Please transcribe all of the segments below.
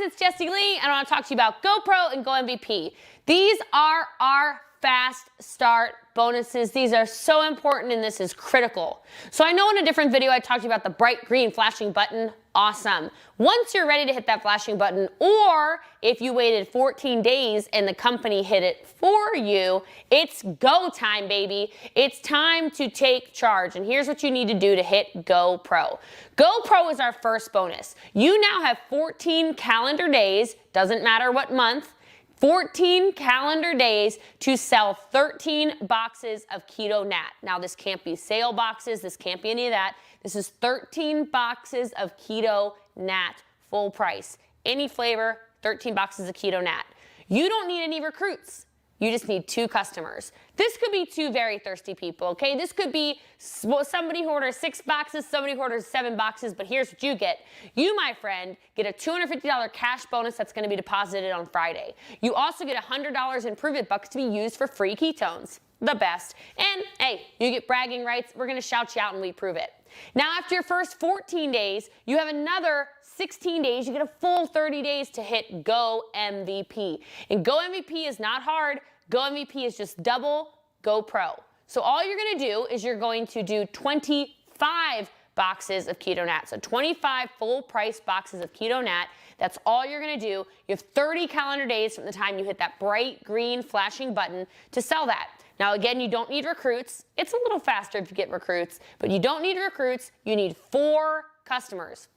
it's Jessie Lee, and I want to talk to you about GoPro and Go MVP. These are our fast start bonuses. These are so important, and this is critical. So I know in a different video I talked to you about the bright green flashing button. Awesome. Once you're ready to hit that flashing button, or if you waited 14 days and the company hit it for you, it's go time, baby. It's time to take charge. And here's what you need to do to hit GoPro. GoPro is our first bonus. You now have 14 calendar days, doesn't matter what month, 14 calendar days to sell 13 boxes of Keto Nat. Now, this can't be sale boxes. This can't be any of that. This is 13 boxes of Keto Nat, full price. Any flavor, 13 boxes of Keto Nat. You don't need any recruits. You just need 2 customers. This could be 2 very thirsty people, okay? This could be somebody who orders 6 boxes, somebody who orders 7 boxes, but here's what you get. You, my friend, get a $250 cash bonus that's gonna be deposited on Friday. You also get $100 in Prove It bucks to be used for free ketones. The best. And hey, you get bragging rights. We're gonna shout you out when we prove it. Now, after your first 14 days, you have another 16 days. You get a full 30 days to hit Go MVP. And Go MVP is not hard. Go MVP is just double GoPro. So all you're gonna do is you're going to do 25 boxes of Keto Nat. So 25 full price boxes of Keto Nat. That's all you're gonna do. You have 30 calendar days from the time you hit that bright green flashing button to sell that. Now again, you don't need recruits. It's a little faster if you get recruits, but you don't need recruits. You need 4 customers.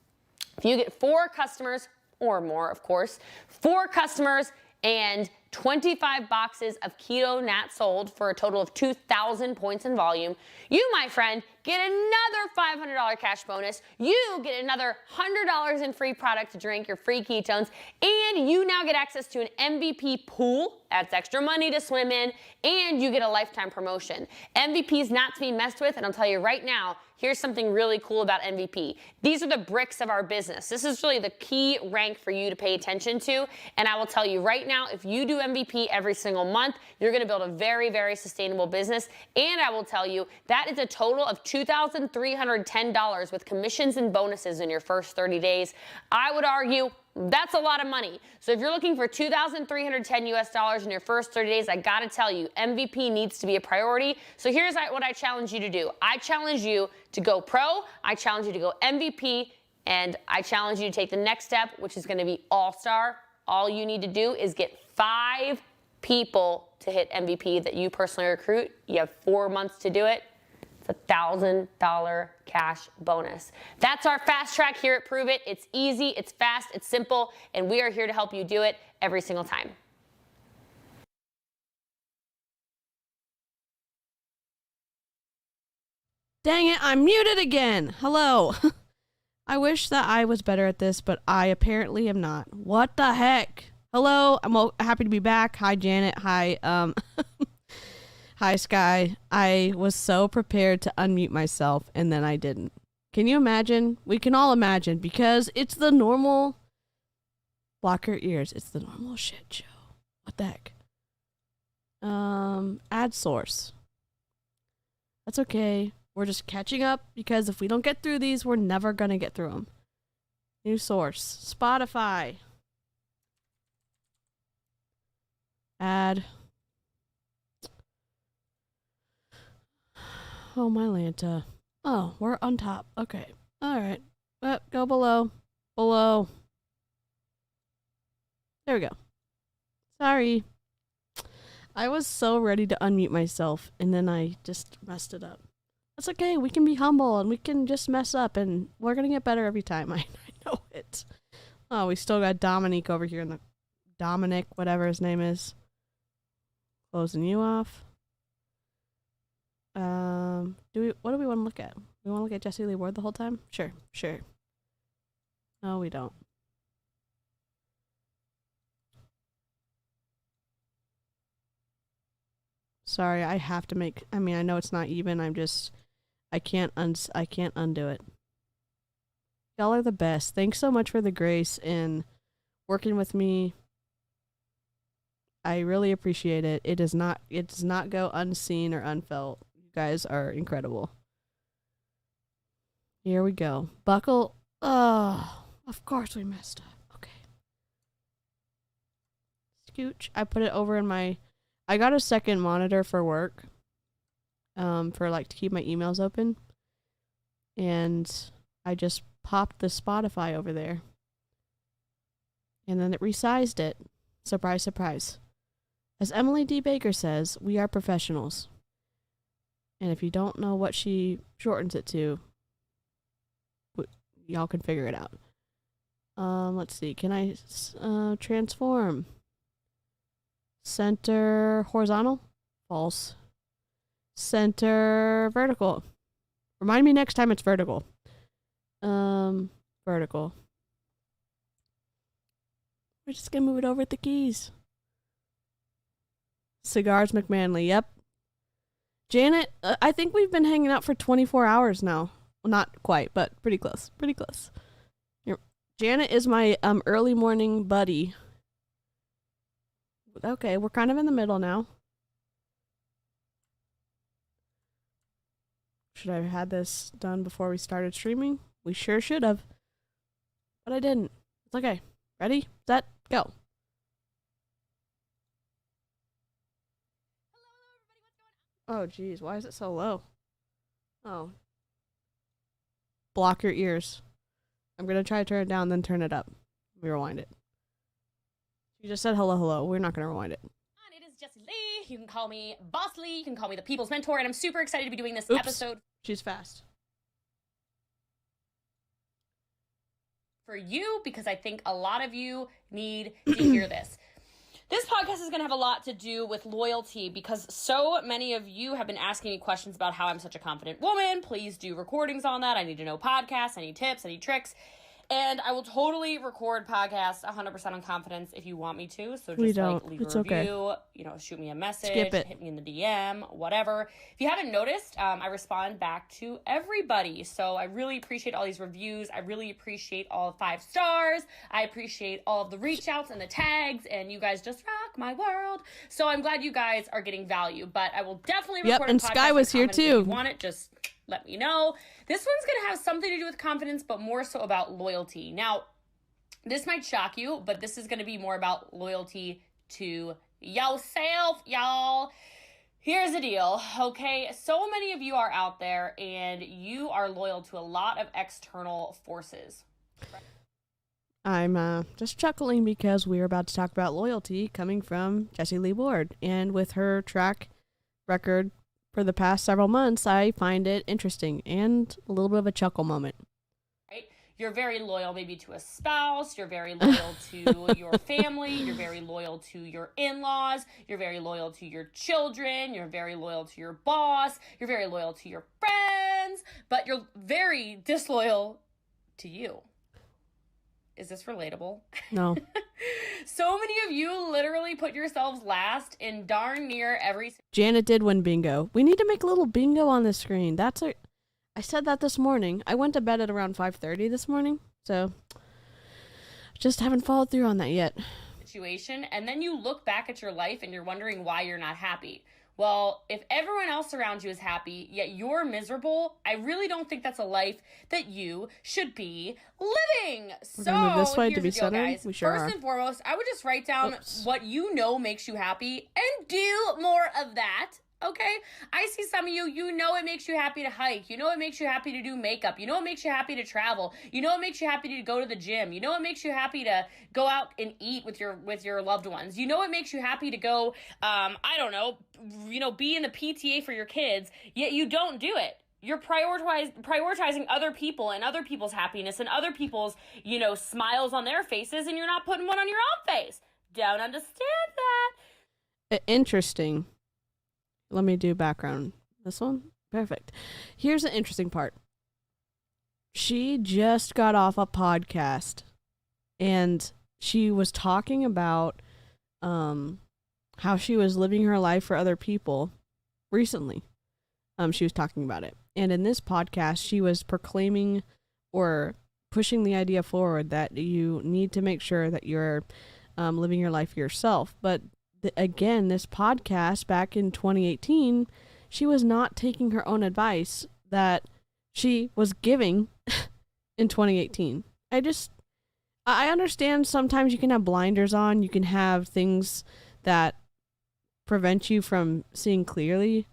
If you get 4 customers, or more of course, 4 customers and 25 boxes of Keto Nat sold for a total of 2,000 points in volume, you, my friend, get another $500 cash bonus. You get another $100 in free product to drink, your free ketones, and you now get access to an MVP pool. That's extra money to swim in, and you get a lifetime promotion. MVP is not to be messed with, and I'll tell you right now, here's something really cool about MVP. These are the bricks of our business. This is really the key rank for you to pay attention to, and I will tell you right now, if you do MVP every single month, you're gonna build a very, very sustainable business, and I will tell you, that is a total of $2,310 with commissions and bonuses in your first 30 days. I would argue that's a lot of money. So if you're looking for $2,310 US in your first 30 days, I gotta tell you, MVP needs to be a priority. So here's what I challenge you to do. I challenge you to go pro, I challenge you to go MVP, and I challenge you to take the next step, which is gonna be all-star. All you need to do is get 5 people to hit MVP that you personally recruit. You have 4 months to do it. It's a $1,000 cash bonus. That's our fast track here at Prove It. It's easy, it's fast, it's simple, and we are here to help you do it every single time. Dang it, I'm muted again. Hello. I wish that I was better at this, but I apparently am not. What the heck? Hello, I'm happy to be back. Hi, Janet. Hi, hi, Sky. I was so prepared to unmute myself, and then I didn't. Can you imagine? We can all imagine, because it's the normal... Block your ears. It's the normal shit show. What the heck? Add source. That's okay. We're just catching up, because if we don't get through these, we're never going to get through them. New source. Spotify. Add... Oh, my Lanta. Oh, we're on top. Okay. All right. Go below. Below. There we go. Sorry. I was so ready to unmute myself, and then I just messed it up. That's okay. We can be humble, and we can just mess up, and we're going to get better every time. I know it. Oh, we still got Dominique over here in the... Dominic, whatever his name is. Closing you off. What do we want to look at? We want to look at Jessie Lee Ward the whole time? Sure. No, we don't. Sorry, I have to make... I mean, I know it's not even. I can't undo it. Y'all are the best. Thanks so much for the grace and working with me. I really appreciate it. It does not go unseen or unfelt. You guys are incredible. Here we go. Buckle. Oh, of course we messed up. Okay. scooch. I put it over in I got a second monitor for work, for like to keep my emails open. And I just popped the Spotify over there. And then it resized it. Surprise, surprise. As Emily D. Baker says, we are professionals. And if you don't know what she shortens it to, y'all can figure it out. Let's see. Can I transform? Center horizontal? False. Center vertical. Remind me next time it's vertical. Vertical. We're just gonna move it over at the keys. Cigars McManley, yep. Janet, I think we've been hanging out for 24 hours now. Well, not quite, but pretty close. Pretty close. Janet is my early morning buddy. Okay, we're kind of in the middle now. Should I have had this done before we started streaming? We sure should have. But I didn't. It's okay. Ready, set, go. Oh, geez. Why is it so low? Oh. Block your ears. I'm going to try to turn it down, then turn it up. Let me rewind it. You just said hello, hello. We're not going to rewind it. It is Jessie Lee. You can call me Boss Lee. You can call me the People's Mentor. And I'm super excited to be doing this episode. She's fast. For you, because I think a lot of you need to hear this. This podcast is going to have a lot to do with loyalty because so many of you have been asking me questions about how I'm such a confident woman. Please do recordings on that. I need to know podcasts. I need tips. I need tricks. And I will totally record podcasts 100% on confidence if you want me to. So just leave a review, shoot me a message, hit me in the DM, whatever. If you haven't noticed, I respond back to everybody. So I really appreciate all these reviews. I really appreciate all 5 stars. I appreciate all of the reach outs and the tags, and you guys just rock my world. So I'm glad you guys are getting value, but I will definitely record a podcast. And Sky was here too. If you want it, just let me know. This one's going to have something to do with confidence, but more so about loyalty. Now, this might shock you, but this is going to be more about loyalty to yourself, y'all. Here's the deal, okay? So many of you are out there, and you are loyal to a lot of external forces. I'm just chuckling because we're about to talk about loyalty coming from Jessie Lee Ward. And with her track record for the past several months, I find it interesting and a little bit of a chuckle moment. Right? You're very loyal maybe to a spouse, you're very loyal to your family, you're very loyal to your in-laws, you're very loyal to your children, you're very loyal to your boss, you're very loyal to your friends, but you're very disloyal to you. Is this relatable? No. So many of you literally put yourselves last in darn near every... Janet did win bingo. We need to make a little bingo on the screen. I said that this morning. I went to bed at around 5:30 this morning, so just haven't followed through on that yet. Situation, and then you look back at your life and you're wondering why you're not happy. Well, if everyone else around you is happy, yet you're miserable, I really don't think that's a life that you should be living. So, this way here's to be the deal, centered. guys. We sure First are. and foremost, I would just write down what you know makes you happy and do more of that. Okay? I see some of you, it makes you happy to hike. It makes you happy to do makeup. It makes you happy to travel. It makes you happy to go to the gym. It makes you happy to go out and eat with your loved ones. It makes you happy to go, be in the PTA for your kids, yet you don't do it. You're prioritizing other people and other people's happiness and other people's, smiles on their faces, and you're not putting one on your own face. Don't understand that. Interesting. Let me do background. This one? Perfect. Here's the interesting part. She just got off a podcast and she was talking about how she was living her life for other people recently. She was talking about it. And in this podcast, she was proclaiming or pushing the idea forward that you need to make sure that you're living your life for yourself. But again, this podcast back in 2018, she was not taking her own advice that she was giving in 2018. I understand sometimes you can have blinders on. You can have things that prevent you from seeing clearly.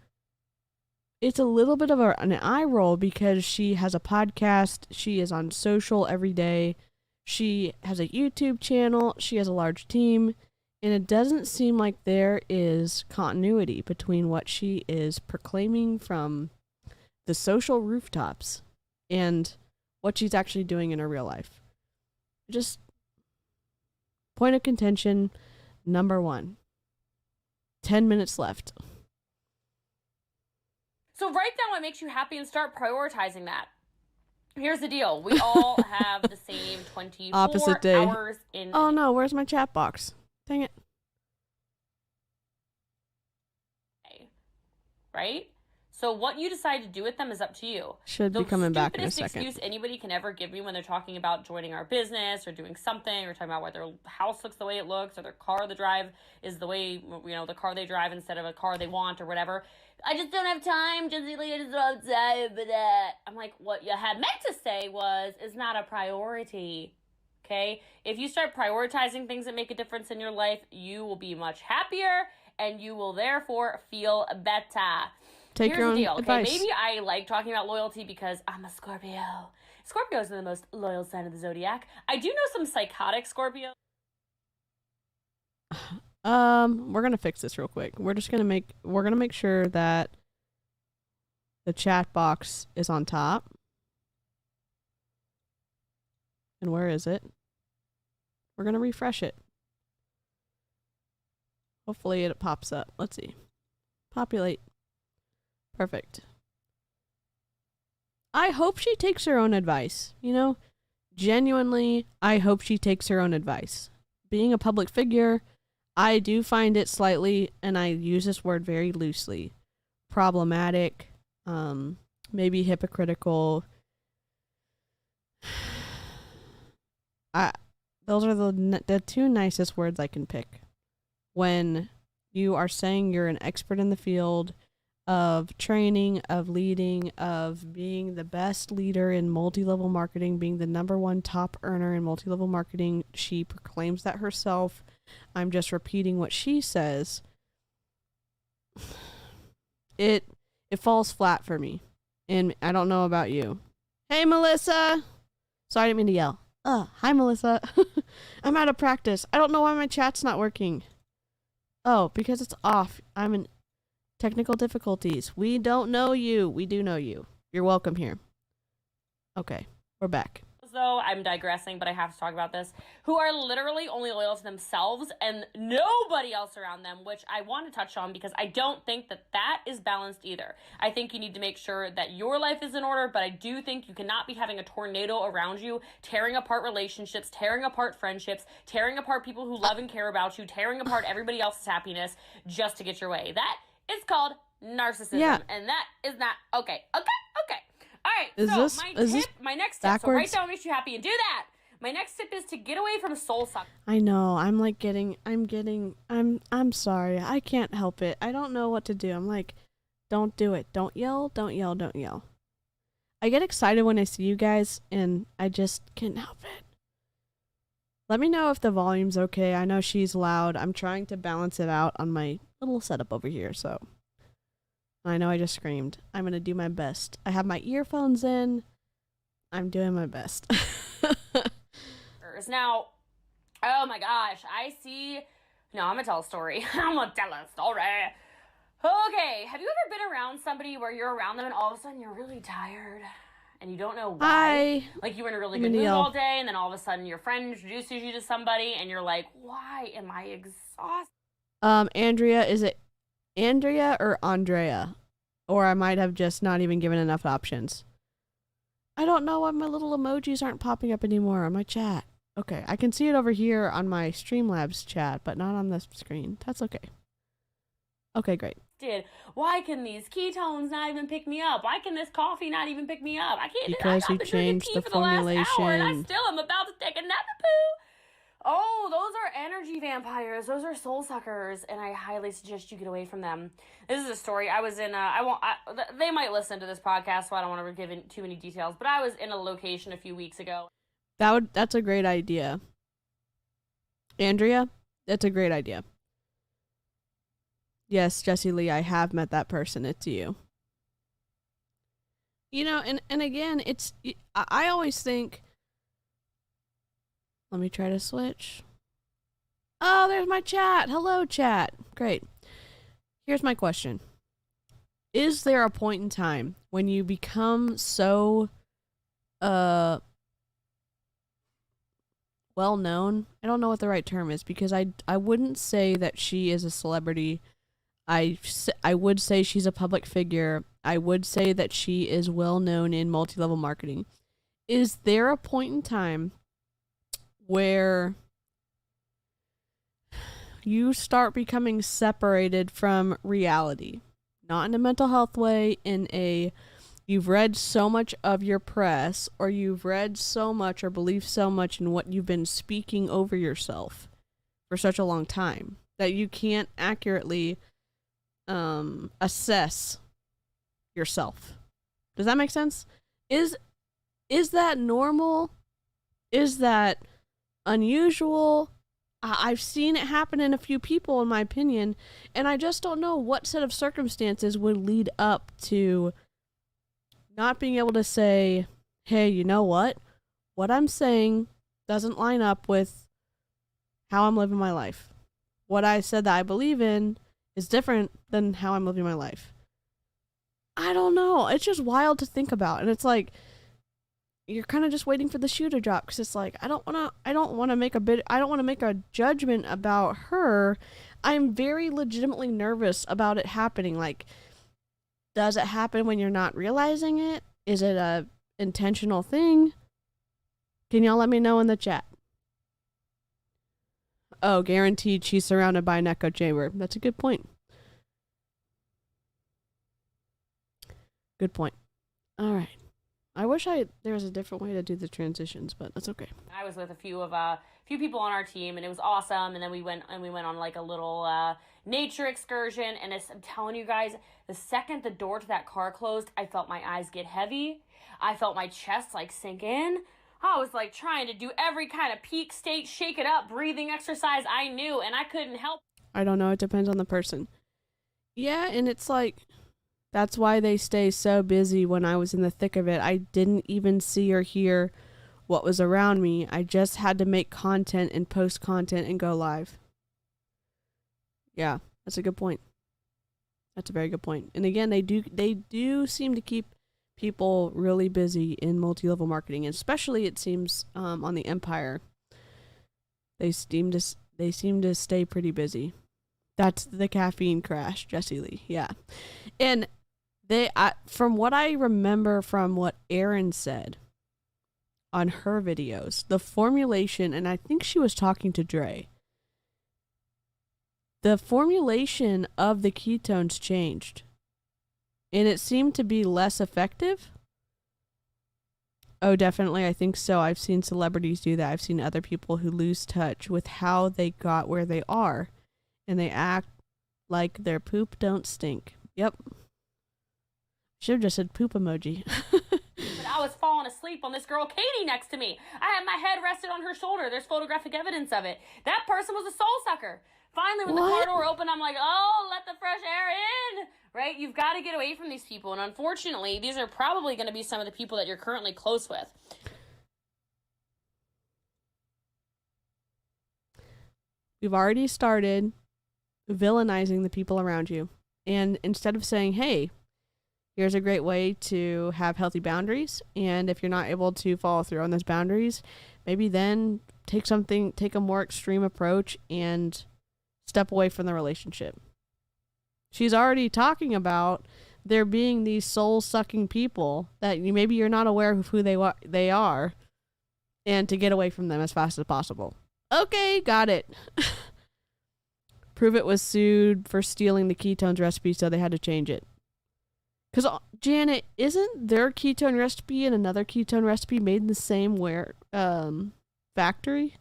It's a little bit of an eye roll because she has a podcast. She is on social every day. She has a YouTube channel. She has a large team. And it doesn't seem like there is continuity between what she is proclaiming from the social rooftops and what she's actually doing in her real life. Just point of contention number 1. 10 minutes left. So write down what makes you happy and start prioritizing that. Here's the deal. We all have the same 24 Opposite day. hours in Oh no, where's my chat box? Dang it. Right? So what you decide to do with them is up to you. Should be coming back in a The stupidest second. excuse anybody can ever give me when they're talking about joining our business or doing something or talking about why their house looks the way it looks or their car they drive is the way, the car they drive instead of a car they want or whatever. I just don't have time, Jessie Lee, I just don't have time for that. I'm like, what you had meant to say is not a priority. Okay? If you start prioritizing things that make a difference in your life, you will be much happier and you will therefore feel better. Take your own advice. Okay, maybe I like talking about loyalty because I'm a Scorpio. Scorpios are the most loyal sign of the zodiac. I do know some psychotic Scorpios. We're gonna fix this real quick. We're gonna make sure that the chat box is on top. And where is it? We're gonna refresh it. Hopefully it pops up. Let's see. Populate. Perfect. I hope she takes her own advice. Genuinely, I hope she takes her own advice. Being a public figure, I do find it slightly, and I use this word very loosely, problematic, maybe hypocritical. Those are the 2 nicest words I can pick. When you are saying you're an expert in the field of training, of leading, of being the best leader in multi-level marketing, being the #1 top earner in multi-level marketing. She proclaims that herself. I'm just repeating what she says. It falls flat for me. And I don't know about you. Hey, Melissa. Sorry, I didn't mean to yell. Hi, Melissa. I'm out of practice. I don't know why my chat's not working. Oh, because it's off. I'm in technical difficulties. We don't know you. We do know you. You're welcome here. Okay, we're back. Though I'm digressing, but I have to talk about this, who are literally only loyal to themselves and nobody else around them, which I want to touch on because I don't think that is balanced either. I think you need to make sure that your life is in order, but I do think you cannot be having a tornado around you, tearing apart relationships, tearing apart friendships, tearing apart people who love and care about you, tearing apart everybody else's happiness just to get your way. That is called narcissism, and that is not okay. All right, my next tip, backwards? So write down what makes you happy and do that. My next tip is to get away from soul sucking. I know, I'm sorry. I can't help it. I don't know what to do. I'm like, don't do it. Don't yell, don't yell, don't yell. I get excited when I see you guys, and I just can't help it. Let me know if the volume's okay. I know she's loud. I'm trying to balance it out on my little setup over here, so. I know I just screamed. I'm going to do my best. I have my earphones in. I'm doing my best. Now, oh my gosh, I'm going to tell a story. I'm going to tell a story. Okay, have you ever been around somebody where you're around them and all of a sudden you're really tired and you don't know why? Like you were in a really good mood all day and then all of a sudden your friend introduces you to somebody and you're like, why am I exhausted? Andrea, is it Andrea or Andrea? Or I might have just not even given enough options. I don't know why my little emojis aren't popping up anymore on my chat. Okay, I can see it over here on my Streamlabs chat, but not on this screen. That's okay. Okay, great. Why can these ketones not even pick me up? Why can this coffee not even pick me up? I can't. Because you changed the formulation. The last hour and I still am about to take another poo. Oh, those are energy vampires. Those are soul suckers, and I highly suggest you get away from them. This is a story. I was in. They might listen to this podcast, so I don't want to give too many details. But I was in a location a few weeks ago. That's a great idea. Andrea, that's a great idea. Yes, Jessie Lee, I have met that person. It's you. You know, and again, I always think, let me try to switch. Oh, there's my chat. Hello, chat. Great. Here's my question. Is there a point in time when you become so well known? I don't know what the right term is, because I wouldn't say that she is a celebrity. I would say she's a public figure. I would say that she is well known in multi-level marketing. Is there a point in time where you start becoming separated from reality? Not in a mental health way, you've read so much of your press, or you've read so much or believed so much in what you've been speaking over yourself for such a long time that you can't accurately assess yourself. Does that make sense? Is that normal? Is that unusual? I've seen it happen in a few people, in my opinion, and I just don't know what set of circumstances would lead up to not being able to say, hey, you know what? What I'm saying doesn't line up with how I'm living my life. What I said that I believe in is different than how I'm living my life. I don't know. It's just wild to think about. And it's like, you're kind of just waiting for the shoe to drop, because it's like, I don't want to make a judgment about her. I'm very legitimately nervous about it happening. Like, does it happen when you're not realizing it? Is it a intentional thing? Can y'all let me know in the chat? Oh, guaranteed she's surrounded by an echo chamber. That's a good point. Good point. All right. I wish there was a different way to do the transitions, but that's okay. I was with a few people on our team, and it was awesome. And then we went on like a little nature excursion. And I'm telling you guys, the second the door to that car closed, I felt my eyes get heavy. I felt my chest like sink in. I was like trying to do every kind of peak state, shake it up, breathing exercise I knew, and I couldn't help. I don't know. It depends on the person. Yeah, and it's like, that's why they stay so busy. When I was in the thick of it, I didn't even see or hear what was around me. I just had to make content and post content and go live. Yeah, that's a good point. That's a very good point. And again, they do seem to keep people really busy in multi-level marketing, and especially it seems on the Empire. They seem to stay pretty busy. That's the caffeine crash, Jessie Lee. Yeah. And from what I remember from what Erin said on her videos, the formulation, and I think she was talking to Dre, the formulation of the ketones changed, and it seemed to be less effective. Oh, definitely. I think so. I've seen celebrities do that. I've seen other people who lose touch with how they got where they are, and they act like their poop don't stink. Yep. Should have just said poop emoji. But I was falling asleep on this girl, Katie, next to me. I had my head rested on her shoulder. There's photographic evidence of it. That person was a soul sucker. Finally, when the car door opened, I'm like, oh, let the fresh air in, right? You've got to get away from these people. And unfortunately, these are probably going to be some of the people that you're currently close with. We've already started villainizing the people around you. And instead of saying, hey, here's a great way to have healthy boundaries, and if you're not able to follow through on those boundaries, maybe then take a more extreme approach and step away from the relationship. She's already talking about there being these soul-sucking people that maybe you're not aware of who they are, and to get away from them as fast as possible. Okay, got it. Prove It was sued for stealing the ketones recipe, so they had to change it. Because, Janet, isn't their ketone recipe and another ketone recipe made in the same factory?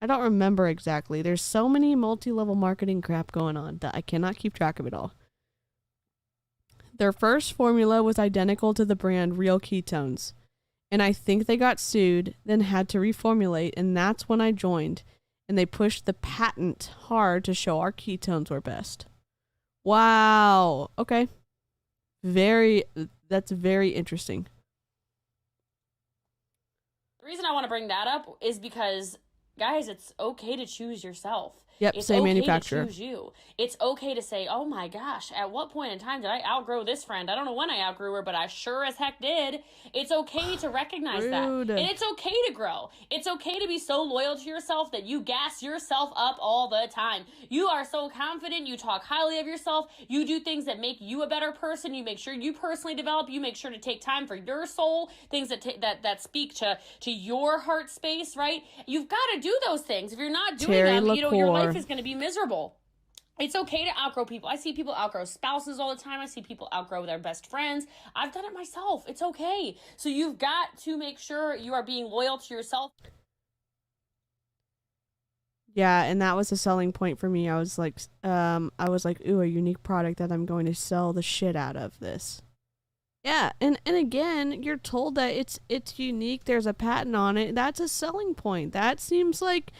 I don't remember exactly. There's so many multi-level marketing crap going on that I cannot keep track of it all. Their first formula was identical to the brand Real Ketones, And I think they got sued, then had to reformulate, and that's when I joined. And they pushed the patent hard to show our ketones were best. Wow. Okay. That's very interesting. The reason I want to bring that up is because, guys, it's okay to choose yourself. Yep, it's same okay manufacturer. to choose you. It's okay to say, oh my gosh, at what point in time did I outgrow this friend? I don't know when I outgrew her, but I sure as heck did. It's okay to recognize that. And it's okay to grow. It's okay to be so loyal to yourself that you gas yourself up all the time. You are so confident. You talk highly of yourself. You do things that make you a better person. You make sure you personally develop. You make sure to take time for your soul, things that speak to your heart space, right? You've got to do those things. If you're not doing them, your life is going to be miserable. It's okay to outgrow people. I see people outgrow spouses all the time. I see people outgrow their best friends. I've done it myself. It's okay. So you've got to make sure you are being loyal to yourself. Yeah, and that was a selling point for me. I was like, ooh, a unique product that I'm going to sell the shit out of this. Yeah, and again, you're told that it's unique. There's a patent on it. That's a selling point. That seems like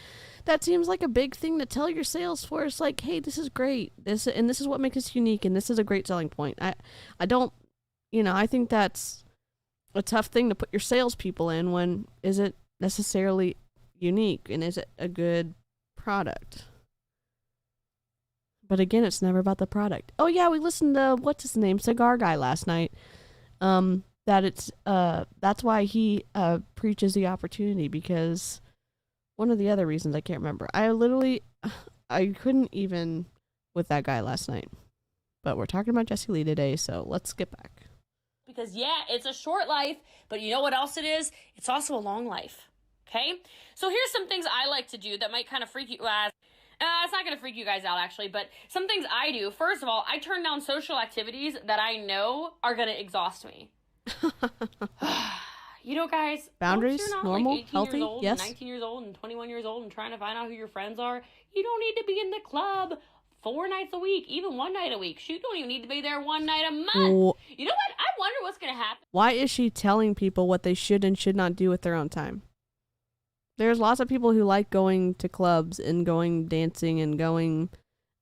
a big thing to tell your sales force. Like, hey, this is great. This is what makes us unique, and this is a great selling point. I think that's a tough thing to put your salespeople in. When is it necessarily unique, and is it a good product? But again, it's never about the product. Oh yeah, we listened to what's his name, Cigar Guy last night. That's why he preaches the opportunity, because one of the other reasons, I can't remember. I couldn't even with that guy last night. But we're talking about Jessie Lee today, so let's get back. Because yeah, it's a short life, but you know what else it is? It's also a long life. Okay? So here's some things I like to do that might kind of freak you out. It's not going to freak you guys out, actually, but some things I do. First of all, I turn down social activities that I know are going to exhaust me. You know, guys, boundaries, once you're not normal, like 18 healthy, years old, yes. 19 years old, and 21 years old, and trying to find out who your friends are, you don't need to be in the club 4 nights a week, even 1 night a week. Shoot, you don't even need to be there 1 night a month. You know what? I wonder what's going to happen. Why is she telling people what they should and should not do with their own time? There's lots of people who like going to clubs and going dancing and going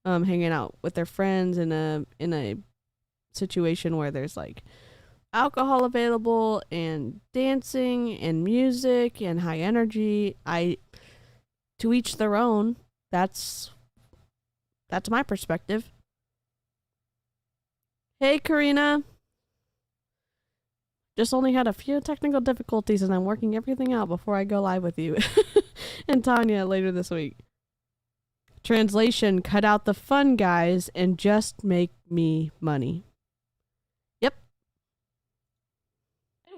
hanging out with their friends in a situation where there's like alcohol available and dancing and music and high energy. To each their own. That's my perspective. Hey, Karina. Just only had a few technical difficulties and I'm working everything out before I go live with you. And Tanya later this week. Translation, cut out the fun guys and just make me money. Yep.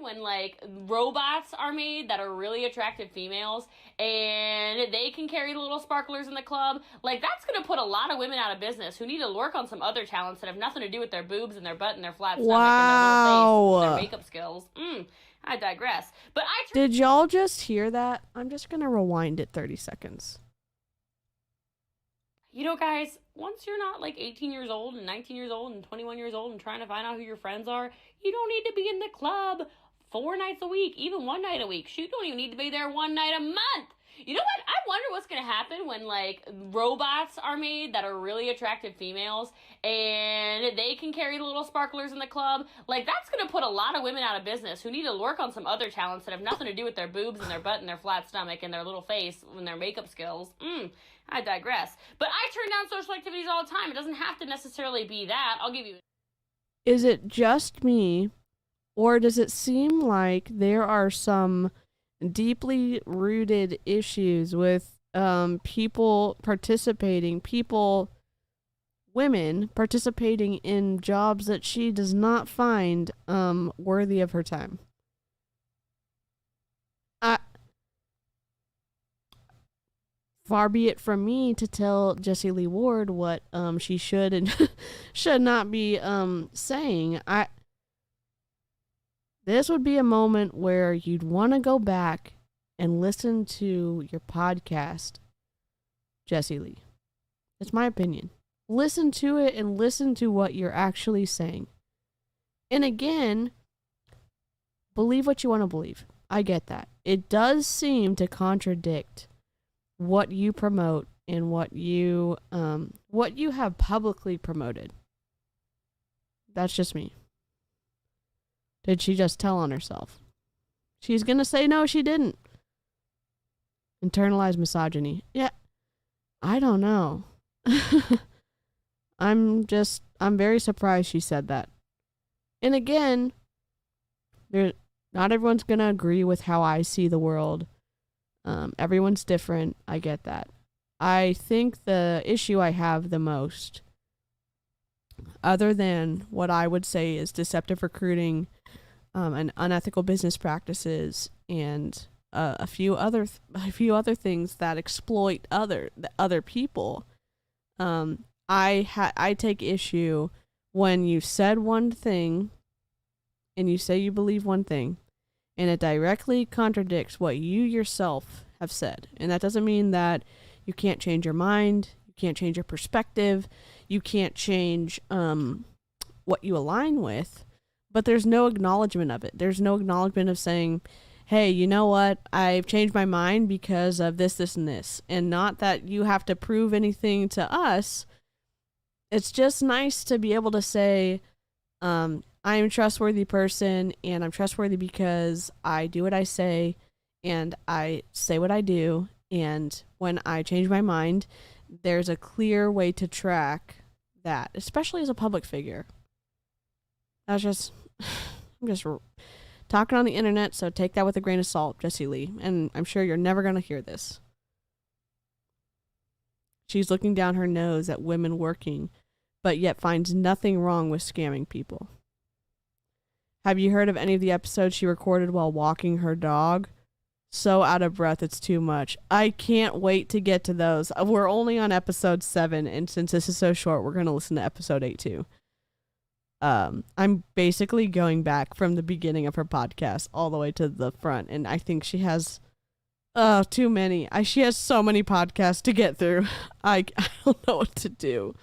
When like robots are made that are really attractive females and they can carry the little sparklers in the club, like that's going to put a lot of women out of business who need to work on some other talents that have nothing to do with their boobs and their butt and their flat stomach and their little face and their makeup skills. I digress. But did y'all just hear that? I'm just going to rewind it 30 seconds. You know, guys, once you're not like 18 years old and 19 years old and 21 years old and trying to find out who your friends are, you don't need to be in the club 4 nights a week, even 1 night a week. Shoot, you don't even need to be there 1 night a month. You know what? I wonder what's going to happen when like robots are made that are really attractive females and they can carry the little sparklers in the club. Like that's going to put a lot of women out of business who need to work on some other talents that have nothing to do with their boobs and their butt and their flat stomach and their little face and their makeup skills. I digress. But I turn down social activities all the time. It doesn't have to necessarily be that. I'll give you. Is it just me, or does it seem like there are some deeply rooted issues with women participating in jobs that she does not find worthy of her time? Far be it from me to tell Jessie Lee Ward what she should and should not be saying. This would be a moment where you'd want to go back and listen to your podcast, Jessie Lee. It's my opinion. Listen to it and listen to what you're actually saying. And again, believe what you want to believe. I get that. It does seem to contradict what you promote and what you have publicly promoted. That's just me. Did she just tell on herself? She's gonna say no, she didn't. Internalized misogyny. Yeah, I don't know. I'm very surprised she said that. And again, not everyone's gonna agree with how I see the world. Everyone's different. I get that. I think the issue I have the most, other than what I would say is deceptive recruiting, and unethical business practices, and a few other things that exploit other people. I take issue when you said one thing, and you say you believe one thing, and it directly contradicts what you yourself have said. And that doesn't mean that you can't change your mind, you can't change your perspective, you can't change what you align with, but there's no acknowledgement of it. There's no acknowledgement of saying, hey, you know what? I've changed my mind because of this, this, and this. And not that you have to prove anything to us. It's just nice to be able to say, I am a trustworthy person, and I'm trustworthy because I do what I say, and I say what I do, and when I change my mind, there's a clear way to track that, especially as a public figure. I'm just talking on the internet, so take that with a grain of salt, Jessie Lee, and I'm sure you're never going to hear this. She's looking down her nose at women working, but yet finds nothing wrong with scamming people. Have you heard of any of the episodes she recorded while walking her dog? So out of breath, it's too much. I can't wait to get to those. We're only on episode 7, and since this is so short, we're going to listen to episode 8 too. I'm basically going back from the beginning of her podcast all the way to the front, and I think she has too many. She has so many podcasts to get through. I don't know what to do.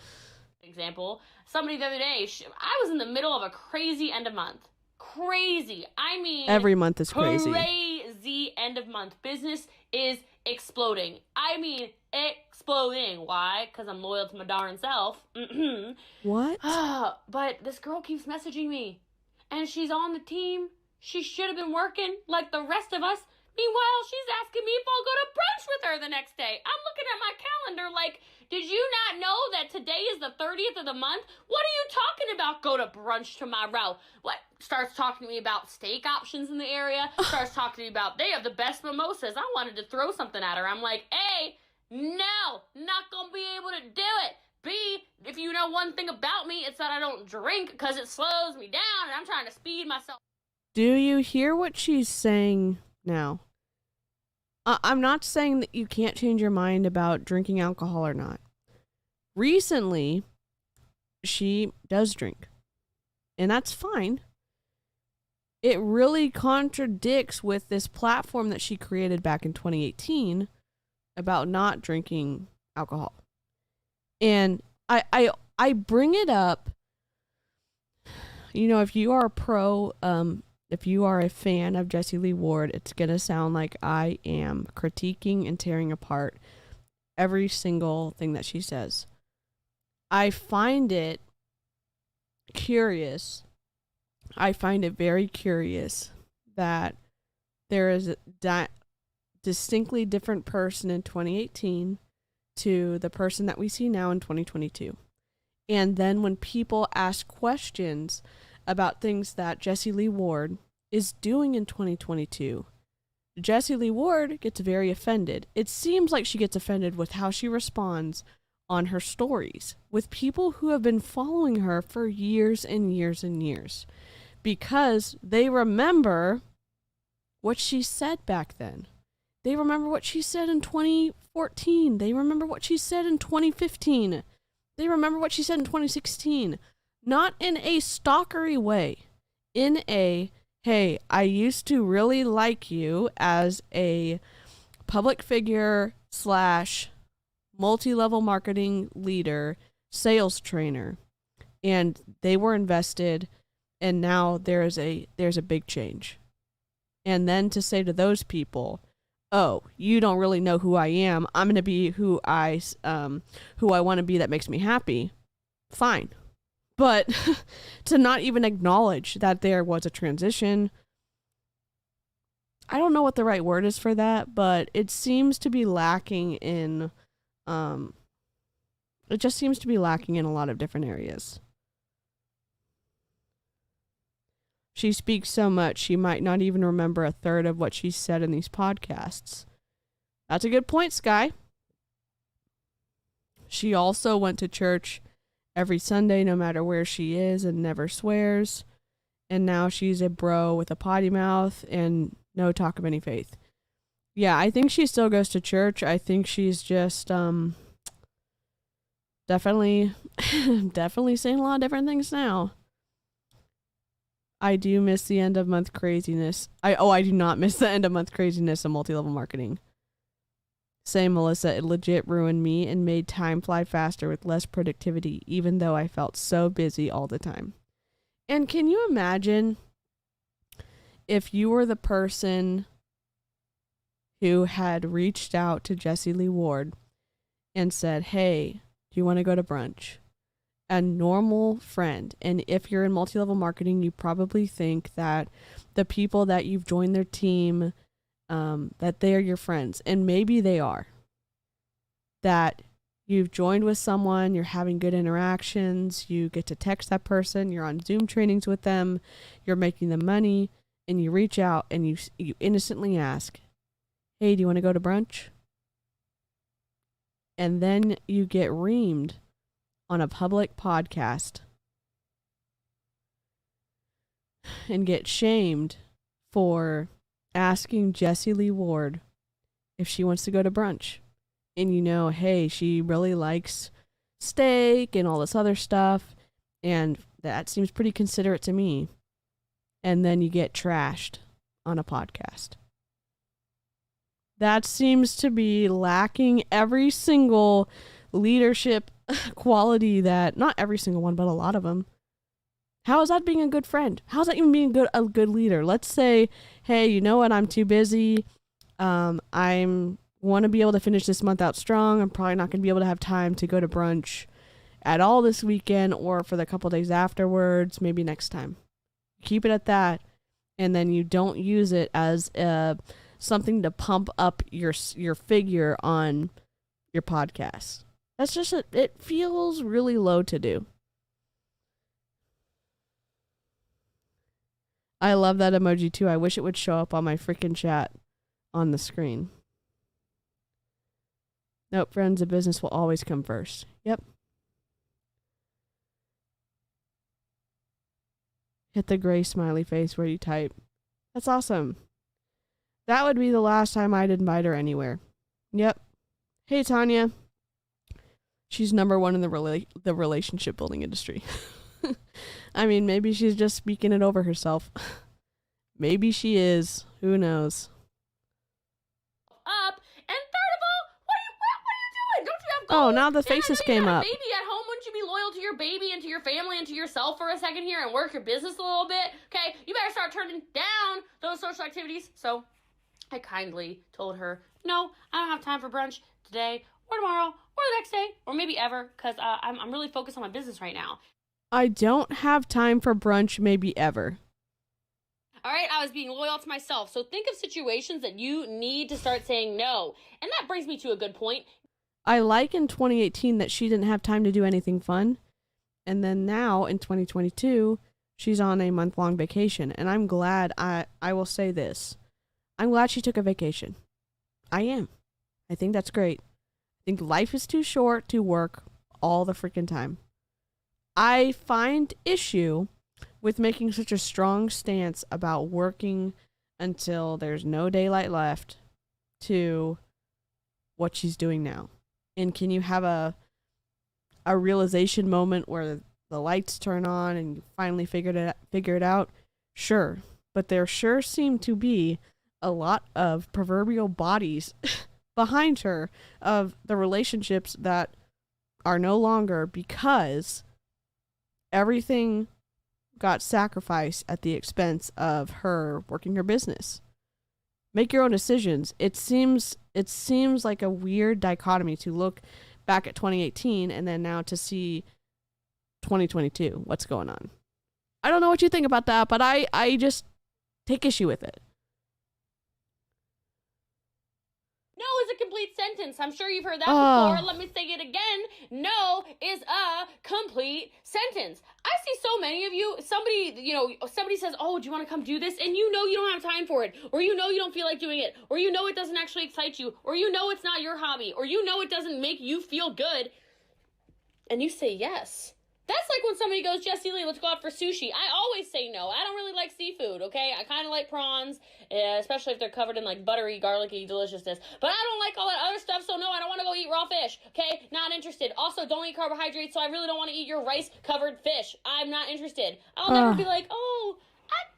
Example, somebody the other day, I was in the middle of a crazy end of month. Crazy. I mean, every month is crazy. Crazy end of month. Business is exploding. I mean, exploding. Why? Because I'm loyal to my darn self. What? But this girl keeps messaging me, and she's on the team. She should have been working like the rest of us. Meanwhile, she's asking me if I'll go to brunch with her the next day. I'm looking at my calendar like, did you not know that today is the 30th of the month? What are you talking about? Go to brunch tomorrow. What? Starts talking to me about steak options in the area. Starts talking to me about, they have the best mimosas. I wanted to throw something at her. I'm like, A, no, not going to be able to do it. B, if you know one thing about me, it's that I don't drink because it slows me down and I'm trying to speed myself. Do you hear what she's saying now? I'm not saying that you can't change your mind about drinking alcohol or not. Recently, she does drink, and that's fine. It really contradicts with this platform that she created back in 2018 about not drinking alcohol. And I bring it up, you know, if you are if you are a fan of Jessie Lee Ward, it's going to sound like I am critiquing and tearing apart every single thing that she says. I find it curious. I find it very curious that there is a distinctly different person in 2018 to the person that we see now in 2022. And then when people ask questions about things that Jessie Lee Ward is doing in 2022, Jessie Lee Ward gets very offended. It seems like she gets offended with how she responds on her stories with people who have been following her for years and years and years, because they remember what she said back then. They remember what she said in 2014. They remember what she said in 2015. They remember what she said in 2016. Not in a stalkery way. In a, hey, I used to really like you as a public figure / multi-level marketing leader, sales trainer. And they were invested, and now there's a big change. And then to say to those people, oh, you don't really know who I am. I'm going to be who I want to be that makes me happy. Fine. But to not even acknowledge that there was a transition, I don't know what the right word is for that, but it seems to be lacking in, it just seems to be lacking in a lot of different areas. She speaks so much, she might not even remember a third of what she said in these podcasts. That's a good point, Sky. She also went to church every Sunday, no matter where she is, and never swears. And now she's a bro with a potty mouth and no talk of any faith. Yeah, I think she still goes to church. I think she's just definitely saying a lot of different things now. I do miss the end of month craziness. I do not miss the end of month craziness of multi-level marketing. Same, Melissa, it legit ruined me and made time fly faster with less productivity, even though I felt so busy all the time. And can you imagine if you were the person who had reached out to Jessie Lee Ward and said, hey, do you want to go to brunch? A normal friend. And if you're in multi-level marketing, you probably think that the people that you've joined their team, that they are your friends. And maybe they are. That you've joined with someone, you're having good interactions, you get to text that person, you're on Zoom trainings with them, you're making them money, and you reach out and you innocently ask, hey, do you want to go to brunch? And then you get reamed on a public podcast and get shamed for asking Jessie Lee Ward if she wants to go to brunch. And you know, hey, she really likes steak and all this other stuff, and that seems pretty considerate to me. And then you get trashed on a podcast. That seems to be lacking every single leadership quality that, not every single one, but a lot of them. How is that being a good friend? How is that even being a good leader? Let's say, hey, you know what? I'm too busy. I want to be able to finish this month out strong. I'm probably not going to be able to have time to go to brunch at all this weekend or for the couple days afterwards. Maybe next time. Keep it at that. And then you don't use it as something to pump up your figure on your podcast. That's just, it feels really low to do. I love that emoji too. I wish it would show up on my freaking chat on the screen. Nope, friends of business will always come first. Yep. Hit the gray smiley face where you type. That's awesome. That would be the last time I'd invite her anywhere. Yep. Hey, Tanya. She's number one in the relationship building industry. I mean, maybe she's just speaking it over herself. Maybe she is. Who knows? Up. And third of all, what are you doing? Don't you have Oh, goals? now the faces came up. Baby at home, wouldn't you be loyal to your baby and to your family and to yourself for a second here and work your business a little bit? Okay, you better start turning down those social activities. So I kindly told her, no, I don't have time for brunch today or tomorrow or the next day or maybe ever because I'm really focused on my business right now. I don't have time for brunch maybe ever. All right, I was being loyal to myself. So think of situations that you need to start saying no. And that brings me to a good point. I like in 2018 that she didn't have time to do anything fun. And then now in 2022, she's on a month-long vacation. And I'm glad, I will say this. I'm glad she took a vacation. I am. I think that's great. I think life is too short to work all the freaking time. I find issue with making such a strong stance about working until there's no daylight left to what she's doing now. And can you have a realization moment where the lights turn on and you finally figure it out? Sure. But there sure seem to be a lot of proverbial bodies behind her of the relationships that are no longer because everything got sacrificed at the expense of her working her business. Make your own decisions. It seems like a weird dichotomy to look back at 2018 and then now to see 2022. What's going on? I don't know what you think about that, but I just take issue with it. No is a complete sentence. I'm sure you've heard that before. Let me say it again. No is a complete sentence. I see so many of you, somebody says, oh, do you want to come do this? And you know you don't have time for it. Or you know you don't feel like doing it. Or you know it doesn't actually excite you. Or you know it's not your hobby. Or you know it doesn't make you feel good. And you say yes. That's like when somebody goes, Jessie Lee, let's go out for sushi. I always say no. I don't really like seafood, okay? I kind of like prawns, especially if they're covered in like buttery, garlicky deliciousness. But I don't like all that other stuff, so no, I don't want to go eat raw fish, okay? Not interested. Also, don't eat carbohydrates, so I really don't want to eat your rice-covered fish. I'm not interested. I'll never be like, oh,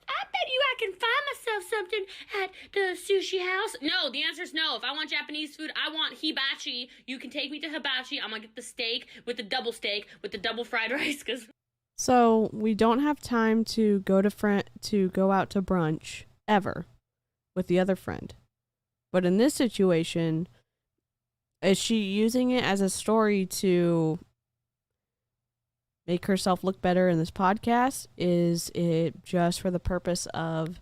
I bet you I can find myself something at the sushi house. No, the answer is no. If I want Japanese food, I want hibachi. You can take me to hibachi. I'm going to get the steak with the double steak with the double fried rice. So we don't have time to go out to brunch ever with the other friend. But in this situation, is she using it as a story to make herself look better in this podcast? Is it just for the purpose of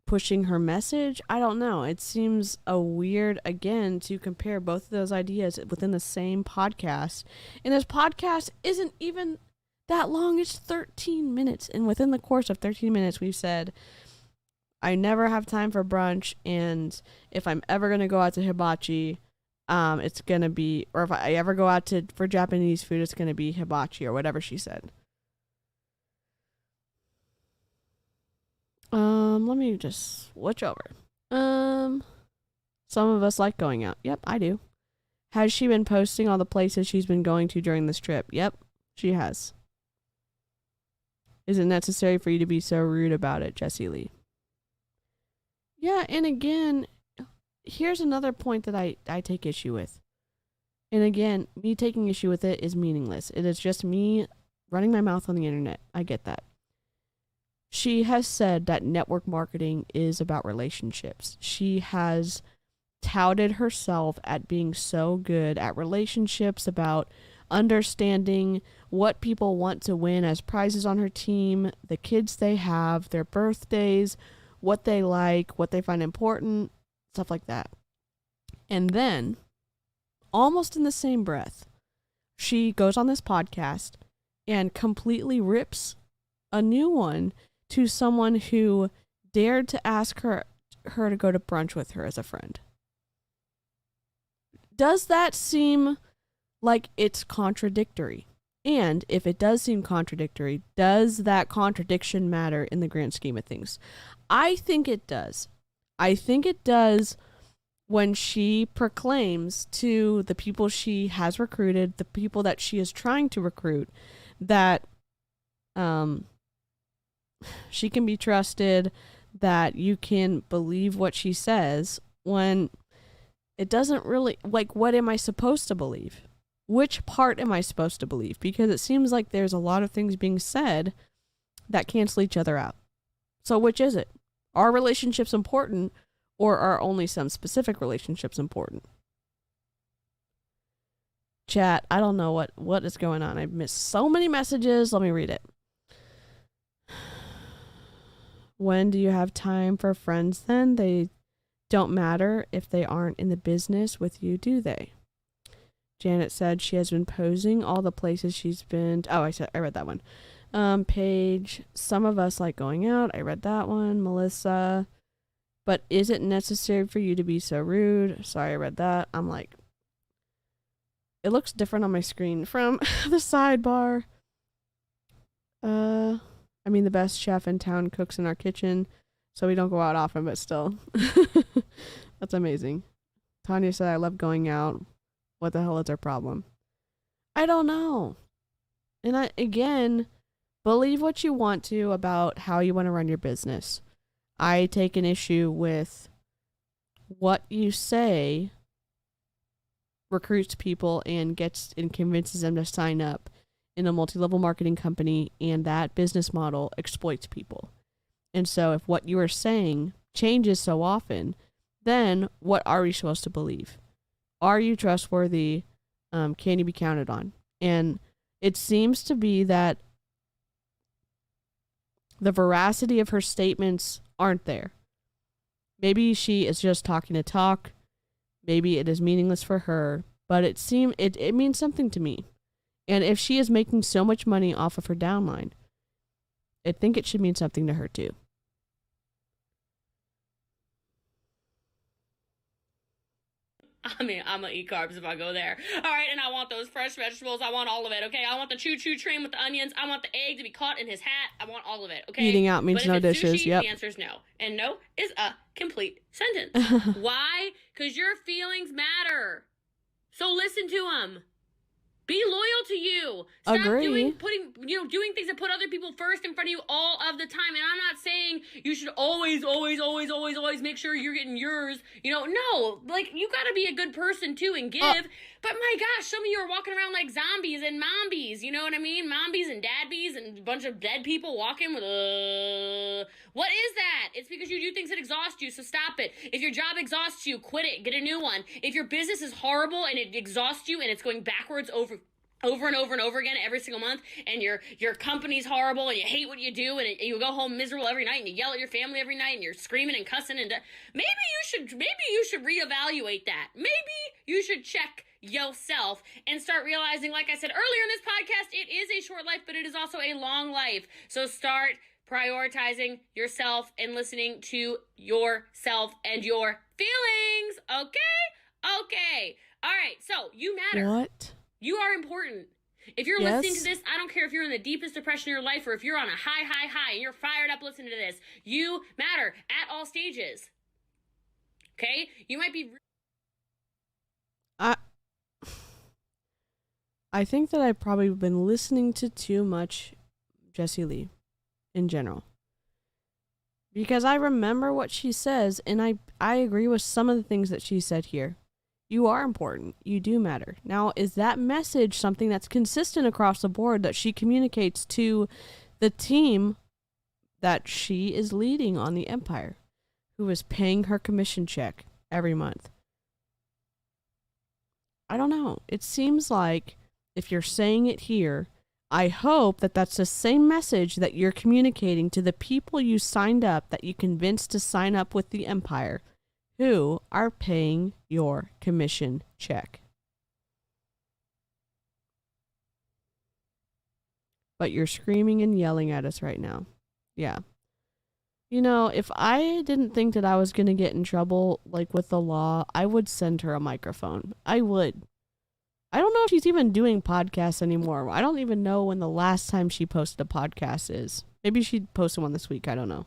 pushing her message? I don't know. It seems a weird, again, to compare both of those ideas within the same podcast. And this podcast isn't even that long. It's 13 minutes. And within the course of 13 minutes, we've said, I never have time for brunch. And if I'm ever going to go out to hibachi, it's going to be, or if I ever go out for Japanese food, it's going to be hibachi or whatever she said. Let me just switch over. Some of us like going out. Yep, I do. Has she been posting all the places she's been going to during this trip? Yep, she has. Is it necessary for you to be so rude about it, Jessie Lee? Yeah, and again, here's another point that I take issue with. And again, me taking issue with it is meaningless. It is just me running my mouth on the internet. I get that. She has said that network marketing is about relationships. She has touted herself at being so good at relationships, about understanding what people want to win as prizes on her team, the kids they have, their birthdays, what they like, what they find important, stuff like that. And then, almost in the same breath, she goes on this podcast and completely rips a new one to someone who dared to ask her to go to brunch with her as a friend. Does that seem like it's contradictory? And if it does seem contradictory, does that contradiction matter in the grand scheme of things? I think it does. I think it does when she proclaims to the people she has recruited, the people that she is trying to recruit, that she can be trusted, that you can believe what she says, when it doesn't really, like, what am I supposed to believe? Which part am I supposed to believe? Because it seems like there's a lot of things being said that cancel each other out. So which is it? Are relationships important, or are only some specific relationships important? Chat, I don't know what is going on. I've missed so many messages. Let me read it. When do you have time for friends then? They don't matter if they aren't in the business with you, do they? Janet said she has been posing all the places she's been. Oh, I read that one. Paige, some of us like going out. I read that one. Melissa, but is it necessary for you to be so rude? Sorry, I read that. I'm like, it looks different on my screen from the sidebar. I mean, the best chef in town cooks in our kitchen, so we don't go out often, but still. That's amazing. Tanya said, I love going out. What the hell is our problem? I don't know. And again, believe what you want to about how you want to run your business. I take an issue with what you say recruits people and convinces them to sign up in a multi-level marketing company, and that business model exploits people. And so if what you are saying changes so often, then what are we supposed to believe? Are you trustworthy? Can you be counted on? And it seems to be that the veracity of her statements aren't there. Maybe she is just talking to talk. Maybe it is meaningless for her, but it means something to me. And if she is making so much money off of her downline, I think it should mean something to her too. I mean, I'm gonna eat carbs if I go there. All right, and I want those fresh vegetables. I want all of it, okay? I want the choo-choo train with the onions. I want the egg to be caught in his hat. I want all of it, okay? Eating out means but no if it's dishes, sushi, yep. The answer is no. And no is a complete sentence. Why? Because your feelings matter. So listen to them. Be loyal to you. Stop Agree. doing things that put other people first in front of you all of the time. And I'm not saying you should always make sure you're getting yours. No. Like, you gotta be a good person too and give. But my gosh, some of you are walking around like zombies and mombies. You know what I mean? Mombies and dadbies and a bunch of dead people walking with What is that? It's because you do things that exhaust you, so stop it. If your job exhausts you, quit it. Get a new one. If your business is horrible and it exhausts you and it's going backwards over and over again every single month, and your company's horrible and you hate what you do, and you go home miserable every night and you yell at your family every night and you're screaming and cussing, and maybe you should reevaluate that. Maybe you should check yourself and start realizing, like I said earlier in this podcast, it is a short life, but it is also a long life. So start prioritizing yourself and listening to yourself and your feelings. Okay. All right. So you matter. What? You are important. If you're listening to this, I don't care if you're in the deepest depression of your life or if you're on a high and you're fired up listening to this. You matter at all stages. Okay? You might be... I think that I've probably been listening to too much Jessie Lee in general. Because I remember what she says, and I agree with some of the things that she said here. You are important. You do matter. Now, is that message something that's consistent across the board that she communicates to the team that she is leading on the Empire, who is paying her commission check every month? I don't know. It seems like if you're saying it here, I hope that that's the same message that you're communicating to the people you signed up, that you convinced to sign up with the Empire, who are paying your commission check. But you're screaming and yelling at us right now. Yeah. If I didn't think that I was going to get in trouble, like with the law, I would send her a microphone. I would. I don't know if she's even doing podcasts anymore. I don't even know when the last time she posted a podcast is. Maybe she posted one this week. I don't know.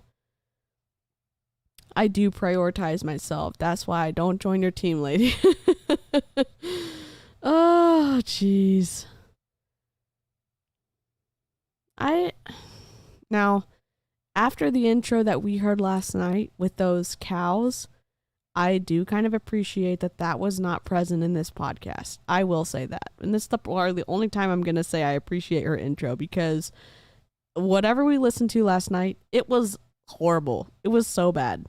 I do prioritize myself. That's why I don't join your team, lady. Oh, jeez. Now, after the intro that we heard last night with those cows, I do kind of appreciate that was not present in this podcast. I will say that. And this is the only time I'm going to say I appreciate her intro, because whatever we listened to last night, it was horrible. It was so bad.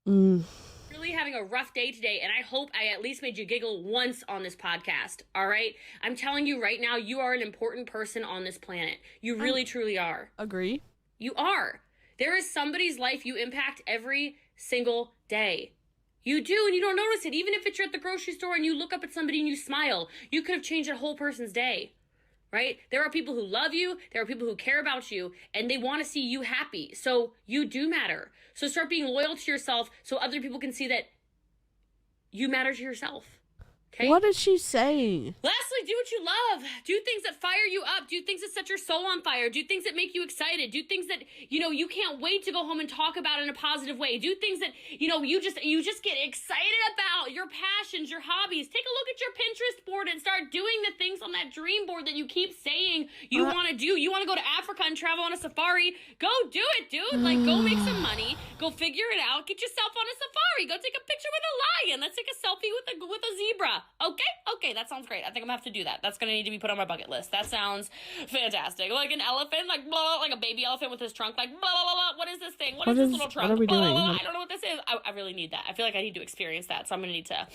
Really having a rough day today, and I hope I at least made you giggle once on this podcast, all right? I'm telling you right now, you are an important person on this planet. You really, truly are. Agree. You are. There is somebody's life you impact every single day. You do, and you don't notice it. Even if it's you're at the grocery store and you look up at somebody and you smile, you could have changed a whole person's day. Right? There are people who love you, there are people who care about you, and they want to see you happy. So you do matter. So start being loyal to yourself so other people can see that you matter to yourself. Okay? What is she saying? Lastly, do what you love. Do things that fire you up. Do things that set your soul on fire. Do things that make you excited. Do things that, you can't wait to go home and talk about in a positive way. Do things that, you just get excited about. Your passions, your hobbies. Take a look at your Pinterest board and start doing the things on that dream board that you keep saying you want to do. You want to go to Africa and travel on a safari. Go do it, dude. Like, go make some money. Go figure it out. Get yourself on a safari. Go take a picture with a lion. Let's take a selfie with a zebra. Okay? Okay, that sounds great. I think I'm gonna have to do that. That's gonna need to be put on my bucket list. That sounds fantastic. Like an elephant, like blah, like a baby elephant with his trunk, like blah, blah, blah, blah. What is this thing? What is this little trunk? What are we blah, doing? blah, blah. I don't know what this is. I really need that. I feel like I need to experience that. So I'm gonna need to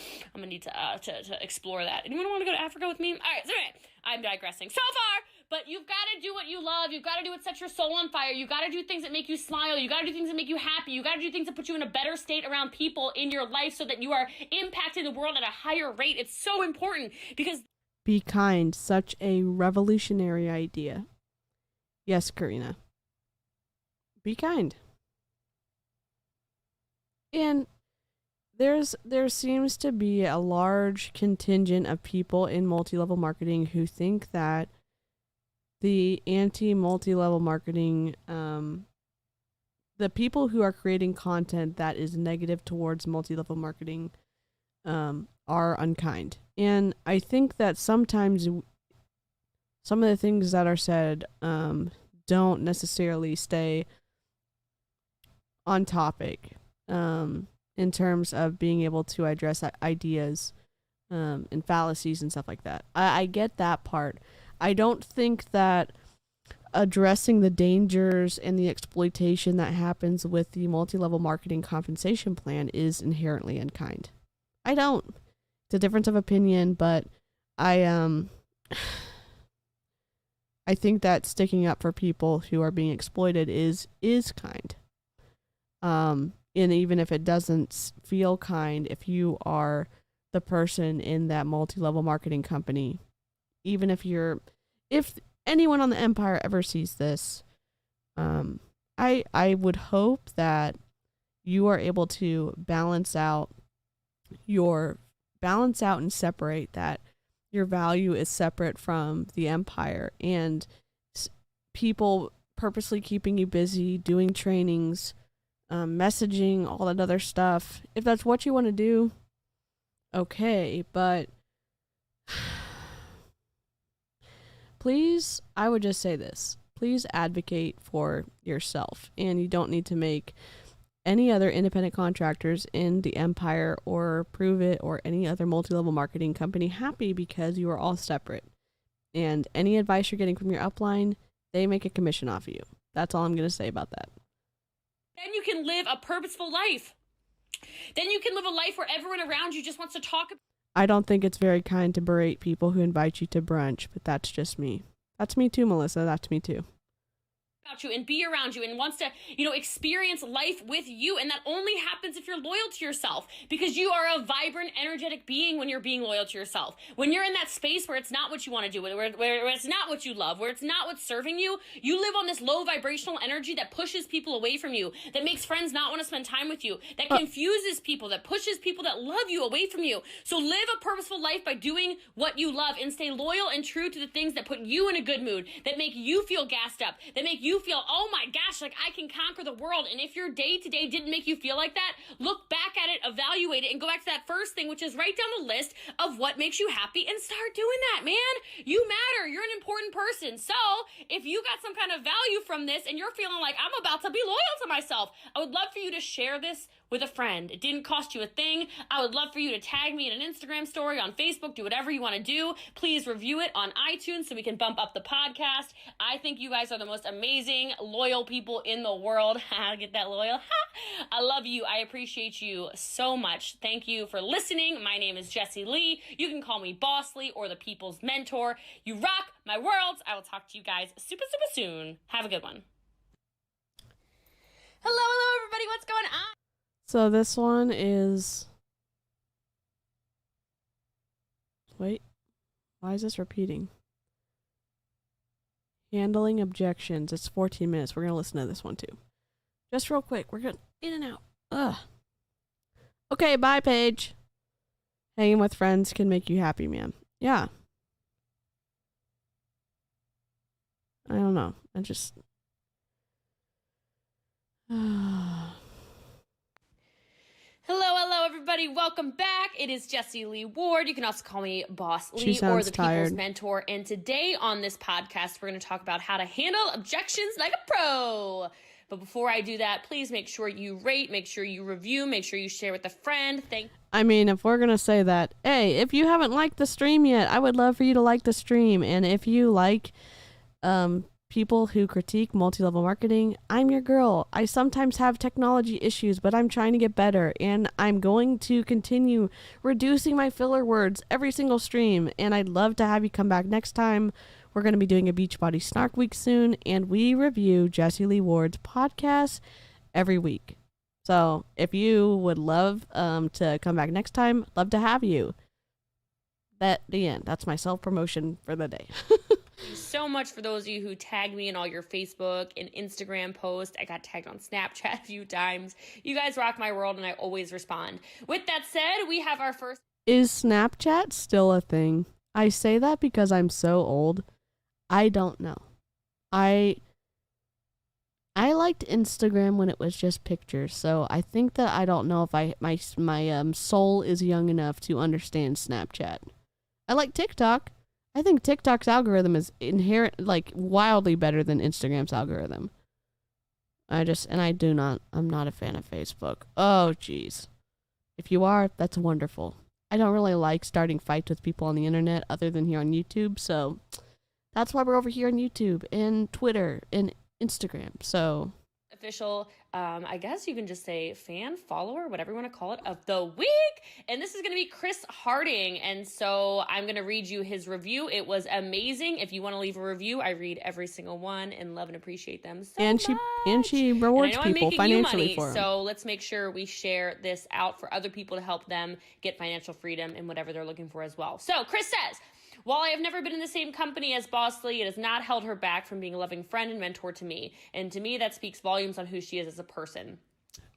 explore that. Anyone want to go to Africa with me? All right, so anyway, I'm digressing so far. But you've got to do what you love. You've got to do what sets your soul on fire. You've got to do things that make you smile. You got to do things that make you happy. You got to do things that put you in a better state around people in your life so that you are impacting the world at a higher rate. It's so important because... Be kind. Such a revolutionary idea. Yes, Karina. Be kind. And there seems to be a large contingent of people in multi-level marketing who think that the anti-multi-level marketing, the people who are creating content that is negative towards multi-level marketing are unkind. And I think that sometimes some of the things that are said don't necessarily stay on topic in terms of being able to address ideas and fallacies and stuff like that. I get that part. I don't think that addressing the dangers and the exploitation that happens with the multi-level marketing compensation plan is inherently unkind. I don't. It's a difference of opinion, but I think that sticking up for people who are being exploited is kind. And even if it doesn't feel kind, if you are the person in that multi-level marketing company, even if anyone on the Empire ever sees this, I would hope that you are able to balance out and separate that your value is separate from the Empire and people purposely keeping you busy, doing trainings, messaging, all that other stuff. If that's what you want to do, okay, but please, I would just say this. Please advocate for yourself, and you don't need to make any other independent contractors in the Empire or Prove It or any other multi-level marketing company happy because you are all separate. And any advice you're getting from your upline, they make a commission off of you. That's all I'm going to say about that. Then you can live a purposeful life. Then you can live a life where everyone around you just wants to talk. I don't think it's very kind to berate people who invite you to brunch, but that's just me. That's me too, Melissa. That's me too. About you and be around you and wants to, experience life with you. And that only happens if you're loyal to yourself, because you are a vibrant, energetic being when you're being loyal to yourself. When you're in that space where it's not what you want to do, where it's not what you love, where it's not what's serving you, you live on this low vibrational energy that pushes people away from you, that makes friends not want to spend time with you, that confuses people, that pushes people that love you away from you. So live a purposeful life by doing what you love and stay loyal and true to the things that put you in a good mood, that make you feel gassed up, that make you feel, oh my gosh, like I can conquer the world. And if your day to day didn't make you feel like that, look back at it, evaluate it, and go back to that first thing, which is write down the list of what makes you happy and start doing that, man. You matter. You're an important person. So if you got some kind of value from this and you're feeling like I'm about to be loyal to myself, I would love for you to share this with a friend. It didn't cost you a thing. I would love for you to tag me in an Instagram story, on Facebook, do whatever you want to do. Please review it on iTunes so we can bump up the podcast. I think you guys are the most amazing, loyal people in the world. Get that loyal? I love you. I appreciate you so much. Thank you for listening. My name is Jessie Lee. You can call me Boss Lee or the People's Mentor. You rock my worlds. I will talk to you guys super, super soon. Have a good one. Hello, everybody. What's going on? So this one is... Wait. Why is this repeating? Handling objections. It's 14 minutes. We're going to listen to this one too. Just real quick. We're going in and out. Ugh. Okay, bye, Paige. Hanging with friends can make you happy, man. Yeah. I don't know. I just... Hello, everybody. Welcome back. It is Jessie Lee Ward. You can also call me Boss She Lee or sounds the tired. People's Mentor. And today on this podcast, we're going to talk about how to handle objections like a pro. But before I do that, please make sure you rate, make sure you review, make sure you share with a friend. I mean, if we're going to say that, hey, if you haven't liked the stream yet, I would love for you to like the stream. And if you like people who critique multi-level marketing, I'm your girl. I sometimes have technology issues, but I'm trying to get better. And I'm going to continue reducing my filler words every single stream. And I'd love to have you come back next time. We're going to be doing a Beachbody Snark Week soon. And we review Jessie Lee Ward's podcast every week. So if you would love to come back next time, love to have you. The end. That's my self-promotion for the day. Thank you so much for those of you who tagged me in all your Facebook and Instagram posts. I got tagged on Snapchat a few times. You guys rock my world, and I always respond. With that said, we have our first... Is Snapchat still a thing? I say that because I'm so old. I don't know. I liked Instagram when it was just pictures, so I think that I don't know if my soul is young enough to understand Snapchat. I like TikTok. I think TikTok's algorithm is wildly better than Instagram's algorithm. I'm not a fan of Facebook. Oh, jeez. If you are, that's wonderful. I don't really like starting fights with people on the internet other than here on YouTube, so that's why we're over here on YouTube and Twitter and Instagram. So official, I guess you can just say fan, follower, whatever you want to call it, of the week. And this is going to be Chris Harding. And so I'm going to read you his review. It was amazing. If you want to leave a review, I read every single one and love and appreciate them so much. And she rewards people financially for them. So let's make sure we share this out for other people to help them get financial freedom and whatever they're looking for as well. So Chris says, while I have never been in the same company as Boss Lee, it has not held her back from being a loving friend and mentor to me. And to me, that speaks volumes on who she is as a person.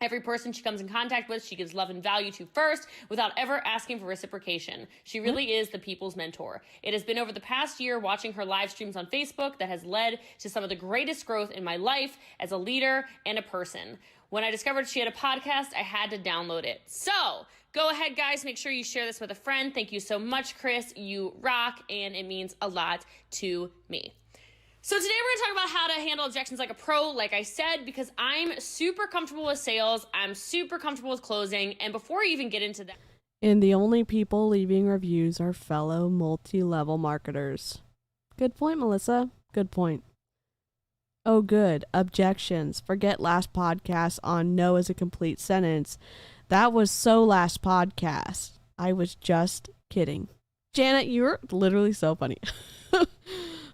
Every person she comes in contact with, she gives love and value to first, without ever asking for reciprocation. She really is the people's mentor. It has been over the past year watching her live streams on Facebook that has led to some of the greatest growth in my life as a leader and a person. When I discovered she had a podcast, I had to download it. So go ahead, guys. Make sure you share this with a friend. Thank you so much, Chris. You rock, and it means a lot to me. So today we're going to talk about how to handle objections like a pro, like I said, because I'm super comfortable with sales. I'm super comfortable with closing. And before I even get into that... And the only people leaving reviews are fellow multi-level marketers. Good point, Melissa. Good point. Oh, good. Objections. Forget last podcast on no as a complete sentence. That was so last podcast. I was just kidding. Janet, you're literally so funny.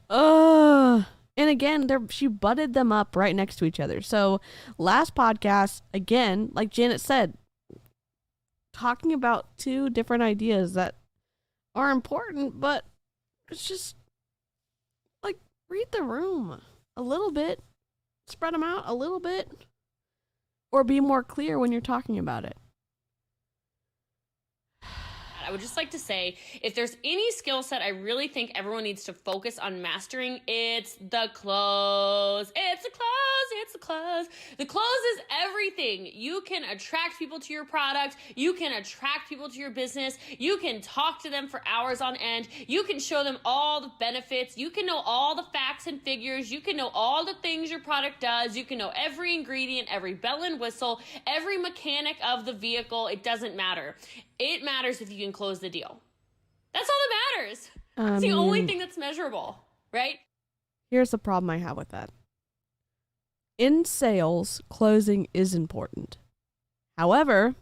And again, she butted them up right next to each other. So last podcast, again, like Janet said, talking about two different ideas that are important, but it's just like read the room a little bit, spread them out a little bit, or be more clear when you're talking about it. I would just like to say, if there's any skill set I really think everyone needs to focus on mastering, it's the close. It's the close. It's the close. The close is everything. You can attract people to your product. You can attract people to your business. You can talk to them for hours on end. You can show them all the benefits. You can know all the facts and figures. You can know all the things your product does. You can know every ingredient, every bell and whistle, every mechanic of the vehicle. It doesn't matter. It matters if you can close the deal. That's all that matters. It's the only thing that's measurable, right? Here's the problem I have with that. In sales, closing is important. However,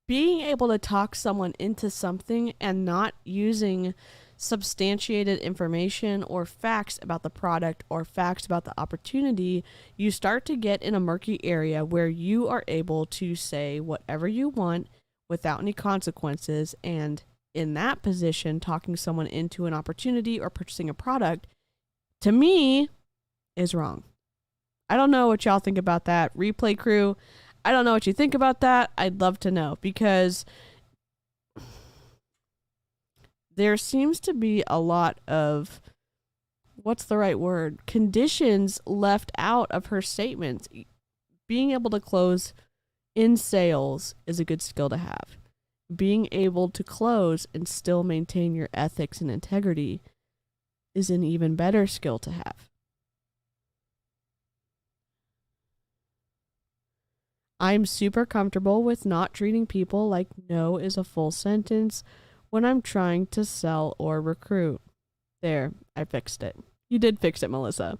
being able to talk someone into something and not using substantiated information or facts about the product or facts about the opportunity, you start to get in a murky area where you are able to say whatever you want without any consequences. And in that position, talking someone into an opportunity or purchasing a product, to me, is wrong. I don't know what y'all think about that. Replay crew, I don't know what you think about that. I'd love to know, because there seems to be a lot of, what's the right word, conditions left out of her statements. Being able to close in sales is a good skill to have. Being able to close and still maintain your ethics and integrity is an even better skill to have. I'm super comfortable with not treating people like no is a full sentence when I'm trying to sell or recruit. There, I fixed it. You did fix it, Melissa.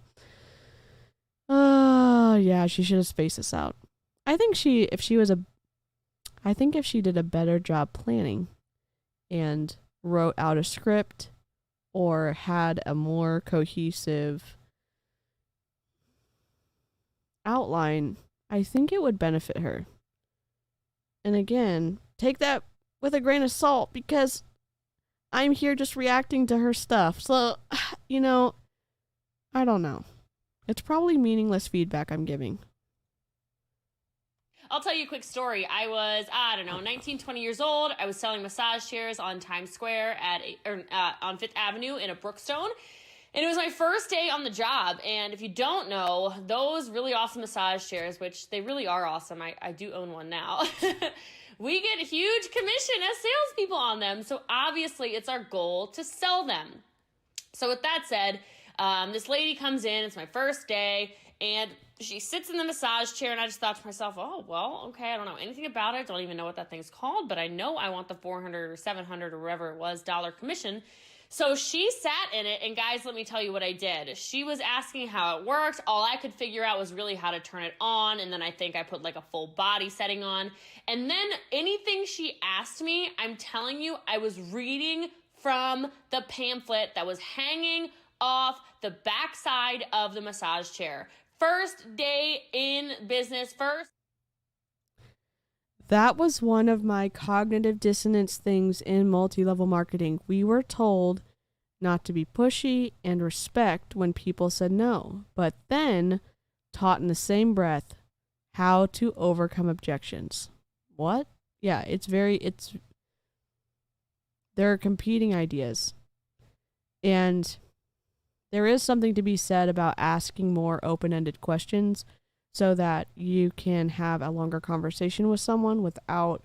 Yeah, she should have spaced this out. I think if she did a better job planning and wrote out a script or had a more cohesive outline, I think it would benefit her. And again, take that with a grain of salt because I'm here just reacting to her stuff. So, I don't know. It's probably meaningless feedback I'm giving. I'll tell you a quick story. I was, 19, 20 years old. I was selling massage chairs on Times Square on Fifth Avenue in a Brookstone. And it was my first day on the job. And if you don't know, those really awesome massage chairs, which they really are awesome. I do own one now. We get a huge commission as salespeople on them. So obviously it's our goal to sell them. So with that said, this lady comes in, it's my first day, and she sits in the massage chair, and I just thought to myself, oh, well, okay, I don't know anything about it, don't even know what that thing's called, but I know I want the $400 or $700 or whatever it was commission. So she sat in it, and guys, let me tell you what I did. She was asking how it worked. All I could figure out was really how to turn it on, and then I think I put like a full body setting on. And then anything she asked me, I'm telling you, I was reading from the pamphlet that was hanging off the backside of the massage chair. First day in business, That was one of my cognitive dissonance things in multi-level marketing. We were told not to be pushy and respect when people said no, but then taught in the same breath how to overcome objections. What? Yeah, there are competing ideas. And there is something to be said about asking more open-ended questions so that you can have a longer conversation with someone without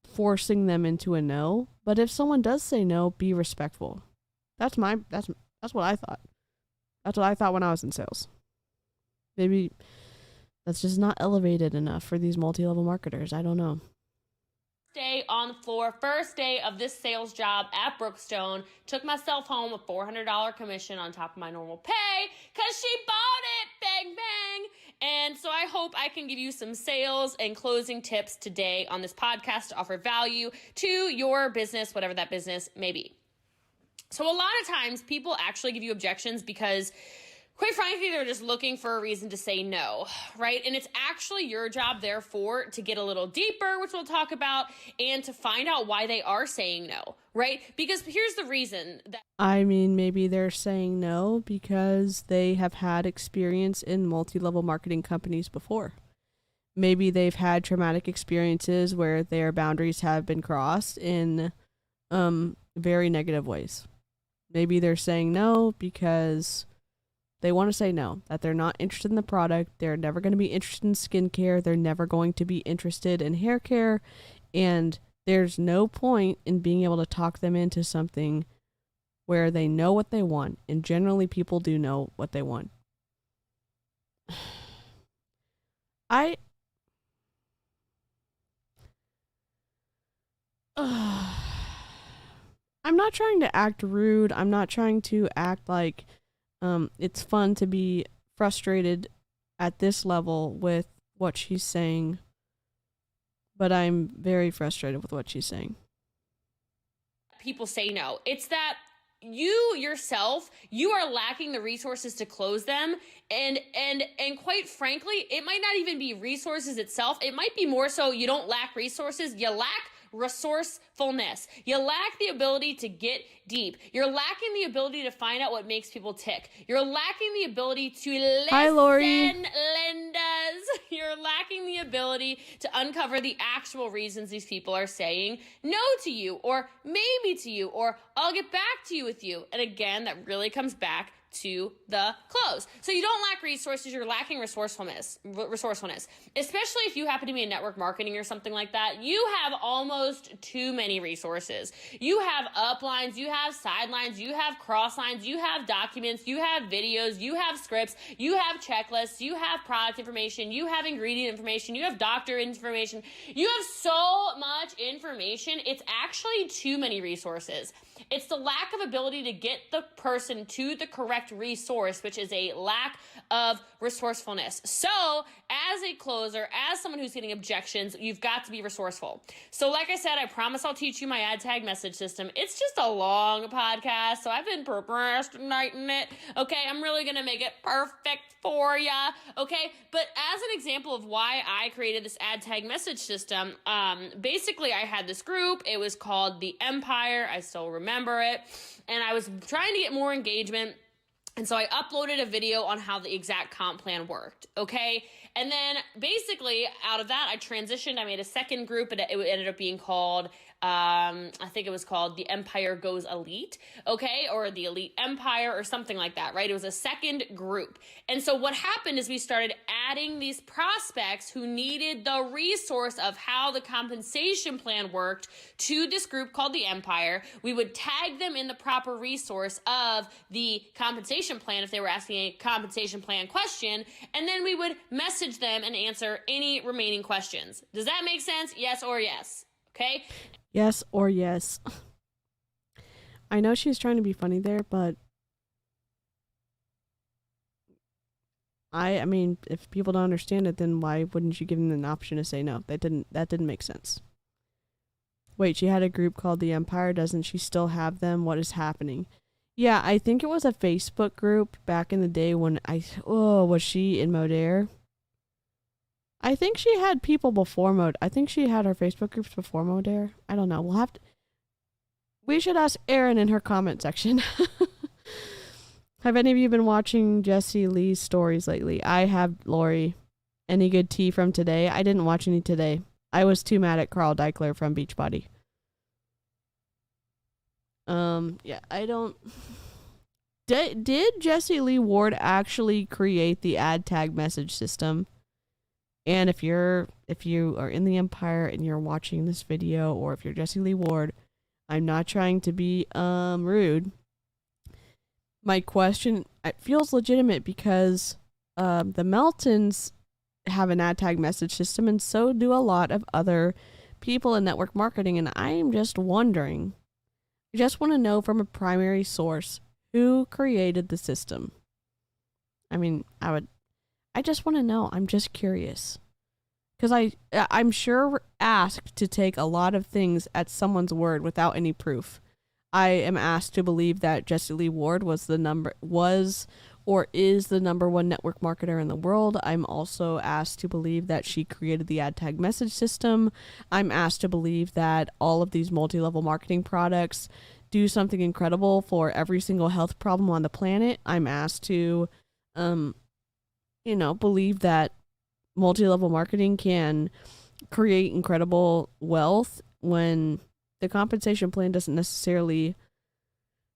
forcing them into a no. But if someone does say no, be respectful. That's what I thought. That's what I thought when I was in sales. Maybe that's just not elevated enough for these multi-level marketers. I don't know. Day on the floor, first day of this sales job at Brookstone, took myself home a $400 commission on top of my normal pay because she bought it, bang, bang. And so I hope I can give you some sales and closing tips today on this podcast to offer value to your business, whatever that business may be. So a lot of times people actually give you objections because quite frankly, they're just looking for a reason to say no, right? And it's actually your job, therefore, to get a little deeper, which we'll talk about, and to find out why they are saying no, right? Because here's the reason that... Maybe they're saying no because they have had experience in multi-level marketing companies before. Maybe they've had traumatic experiences where their boundaries have been crossed in very negative ways. Maybe they're saying no because they want to say no, that they're not interested in the product. They're never going to be interested in skincare. They're never going to be interested in hair care. And there's no point in being able to talk them into something where they know what they want. And generally people do know what they want. I'm not trying to act rude. I'm not trying to act like it's fun to be frustrated at this level with what she's saying, but I'm very frustrated with what she's saying. People say no. It's that you yourself, you are lacking the resources to close them. And quite frankly, it might not even be resources itself. It might be more so you don't lack resources. You lack resourcefulness. You lack the ability to get deep. You're lacking the ability to find out what makes people tick. You're lacking the ability to listen. Hi, Lori. Lindas. You're lacking the ability to uncover the actual reasons these people are saying no to you, or maybe to you, or I'll get back to you with you. And again, that really comes back to the close. So you don't lack resources, you're lacking resourcefulness, especially if you happen to be in network marketing or something like that. You have almost too many resources. You have uplines, you have sidelines, you have crosslines, you have documents, you have videos, you have scripts, you have checklists, you have product information, you have ingredient information, you have doctor information. You have so much information. It's actually too many resources. It's the lack of ability to get the person to the correct resource, which is a lack of resourcefulness. So as a closer, as someone who's getting objections, you've got to be resourceful. So like I said, I promise I'll teach you my ad tag message system. It's just a long podcast, so I've been procrastinating it. Okay, I'm really going to make it perfect for ya. Okay, but as an example of why I created this ad tag message system, basically I had this group. It was called the Empire. I still remember it. And I was trying to get more engagement. And so I uploaded a video on how the exact comp plan worked, okay? And then basically out of that, I transitioned. I made a second group, and it ended up being called, I think it was called The Empire Goes Elite, okay? Or The Elite Empire or something like that, right? It was a second group. And so what happened is we started adding these prospects who needed the resource of how the compensation plan worked to this group called The Empire. We would tag them in the proper resource of the compensation plan if they were asking a compensation plan question, and then we would message them and answer any remaining questions. Does that make sense? Yes or yes? Okay? Yes or yes. I know she's trying to be funny there, but I mean, if people don't understand it, then why wouldn't you give them an option to say no? That didn't make sense. Wait, she had a group called The Empire. Doesn't she still have them? What is happening? Yeah, I think it was a Facebook group back in the day when was she in Modere? I think she had people before I think she had her Facebook groups before Modere. I don't know. We should ask Erin in her comment section. Have any of you been watching Jessie Lee's stories lately? I have, Lori. Any good tea from today? I didn't watch any today. I was too mad at Carl Deichler from Beachbody. Yeah, I don't... Did Jessie Lee Ward actually create the ad tag message system? And if you are in the Empire and you're watching this video, or if you're Jessie Lee Ward, I'm not trying to be rude. My question, it feels legitimate because the Meltons have an ad tag message system, and so do a lot of other people in network marketing, and I'm just wondering, I just want to know from a primary source, who created the system? I mean, I just want to know. I'm just curious. Because I'm sure we're asked to take a lot of things at someone's word without any proof. I am asked to believe that Jessie Lee Ward was or is the number one network marketer in the world. I'm also asked to believe that she created the ad tag message system. I'm asked to believe that all of these multi-level marketing products do something incredible for every single health problem on the planet. I'm asked to, believe that multi-level marketing can create incredible wealth when the compensation plan doesn't necessarily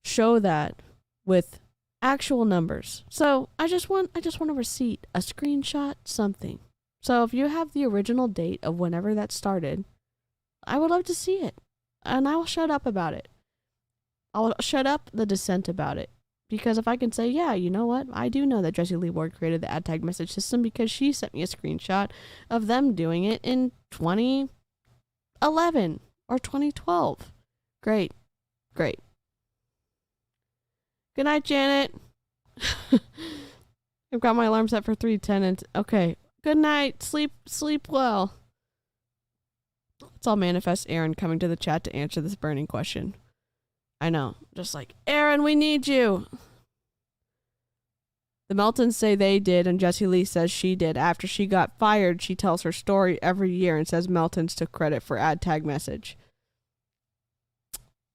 show that with actual numbers. So I just want a receipt, a screenshot, something. So if you have the original date of whenever that started, I would love to see it. And I will shut up about it. I'll shut up the dissent about it. Because if I can say, yeah, you know what? I do know that Jessie Lee Ward created the ad tag message system because she sent me a screenshot of them doing it in 2011 or 2012. Great. Great. Good night, Janet. I've got my alarm set for 3:10 and okay. Good night. Sleep well. Let's all manifest Aaron coming to the chat to answer this burning question. I know. Just like, Aaron, we need you. The Meltons say they did, and Jessie Lee says she did. After she got fired, she tells her story every year and says Meltons took credit for ad tag message.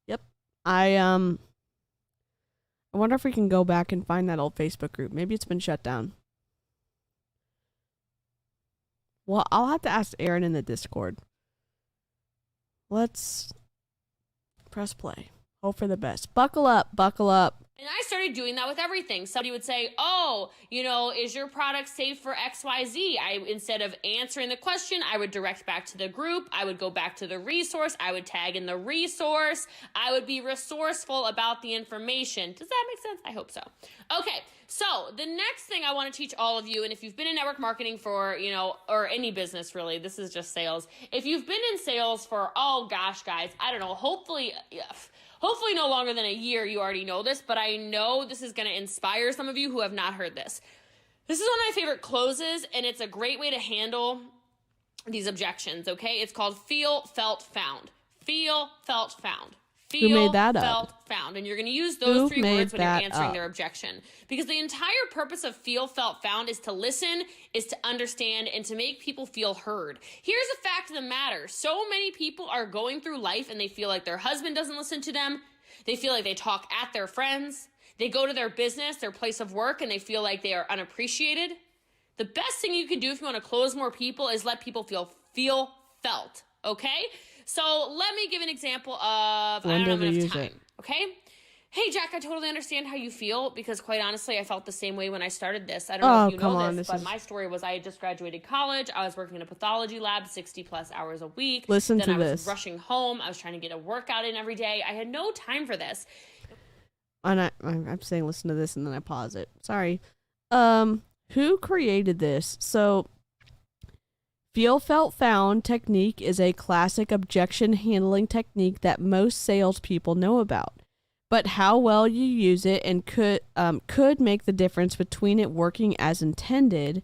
Yep. I wonder if we can go back and find that old Facebook group. Maybe it's been shut down. Well, I'll have to ask Aaron in the Discord. Let's press play. Hope for the best. Buckle up. And I started started doing that with everything. Somebody would say, oh, you know, is your product safe for XYZ? Instead of answering the question, I would direct back to the group. I would go back to the resource. I would tag in the resource. I would be resourceful about the information. Does that make sense? I hope so. Okay. So the next thing I want to teach all of you, and if you've been in network marketing for, you know, or any business really, this is just sales. If you've been in sales for, oh gosh, guys, I don't know, hopefully no longer than a year, you already know this, but I know this is going to inspire some of you who have not heard this. This is one of my favorite closes, and it's a great way to handle these objections, okay? It's called feel, felt, found. Feel, felt, found. Feel, Who made that up? felt, found. And you're going to use those three words when you're answering up? their objection. Because the entire purpose of feel, felt, found is to listen, is to understand, and to make people feel heard. Here's a fact of the matter. So many people are going through life and they feel like their husband doesn't listen to them. They feel like they talk at their friends. They go to their business, their place of work, and they feel like they are unappreciated. The best thing you can do if you want to close more people is let people feel felt, okay? So let me give an example of, I don't have enough time, okay? Hey, Jack, I totally understand how you feel because quite honestly, I felt the same way when I started this. I don't know if you know this, but my story was I had just graduated college. I was working in a pathology lab 60 plus hours a week. Listen to this. Then I was rushing home. I was trying to get a workout in every day. I had no time for this. And I'm saying listen to this and then I pause it. Sorry. Who created this? So feel, felt, found technique is a classic objection handling technique that most salespeople know about. But how well you use it and could make the difference between it working as intended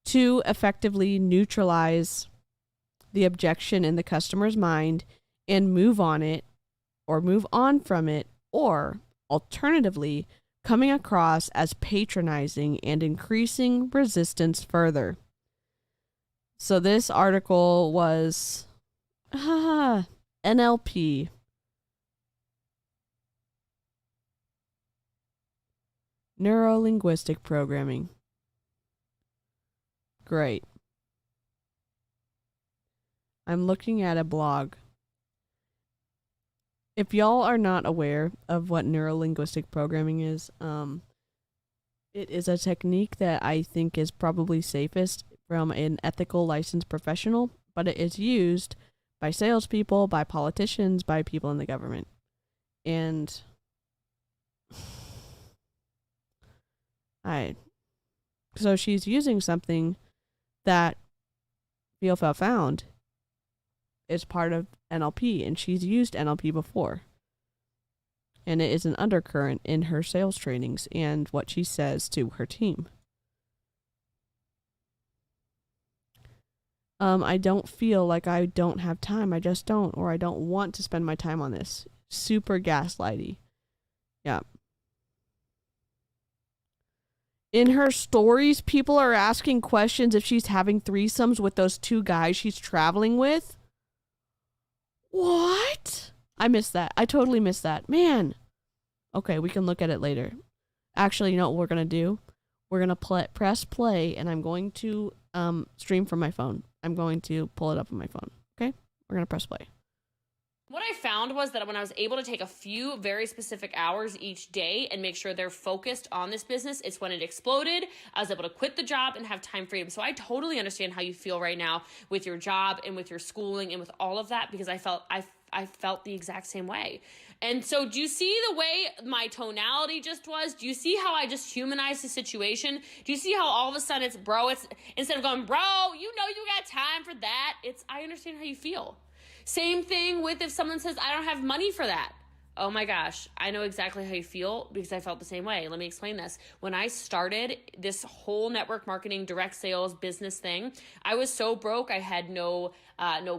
to effectively neutralize the objection in the customer's mind and move on it or move on from it, or alternatively coming across as patronizing and increasing resistance further. So this article was NLP. Neuro-linguistic programming. Great. I'm looking at a blog. If y'all are not aware of what neuro-linguistic programming is, it is a technique that I think is probably safest from an ethical licensed professional, but it is used by salespeople, by politicians, by people in the government. And so she's using something that Feel Felt Found is part of NLP, and she's used NLP before. And it is an undercurrent in her sales trainings and what she says to her team. I don't feel like I don't have time. I just don't, or I don't want to spend my time on this. Super gaslighty. Yeah. In her stories, people are asking questions if she's having threesomes with those two guys she's traveling with. What? I missed that. I totally missed that. Man. Okay, we can look at it later. Actually, you know what we're going to do? We're going to press play, and I'm going to stream from my phone. I'm going to pull it up on my phone. Okay? We're going to press play. What I found was that when I was able to take a few very specific hours each day and make sure they're focused on this business, it's when it exploded. I was able to quit the job and have time freedom. So I totally understand how you feel right now with your job and with your schooling and with all of that, because I felt the exact same way. And so do you see the way my tonality just was? Do you see how I just humanized the situation? Do you see how all of a sudden it's bro, it's instead of going, bro, you know you got time for that. It's, I understand how you feel. Same thing with if someone says, I don't have money for that. Oh my gosh, I know exactly how you feel because I felt the same way. Let me explain this. When I started this whole network marketing, direct sales business thing, I was so broke. I had no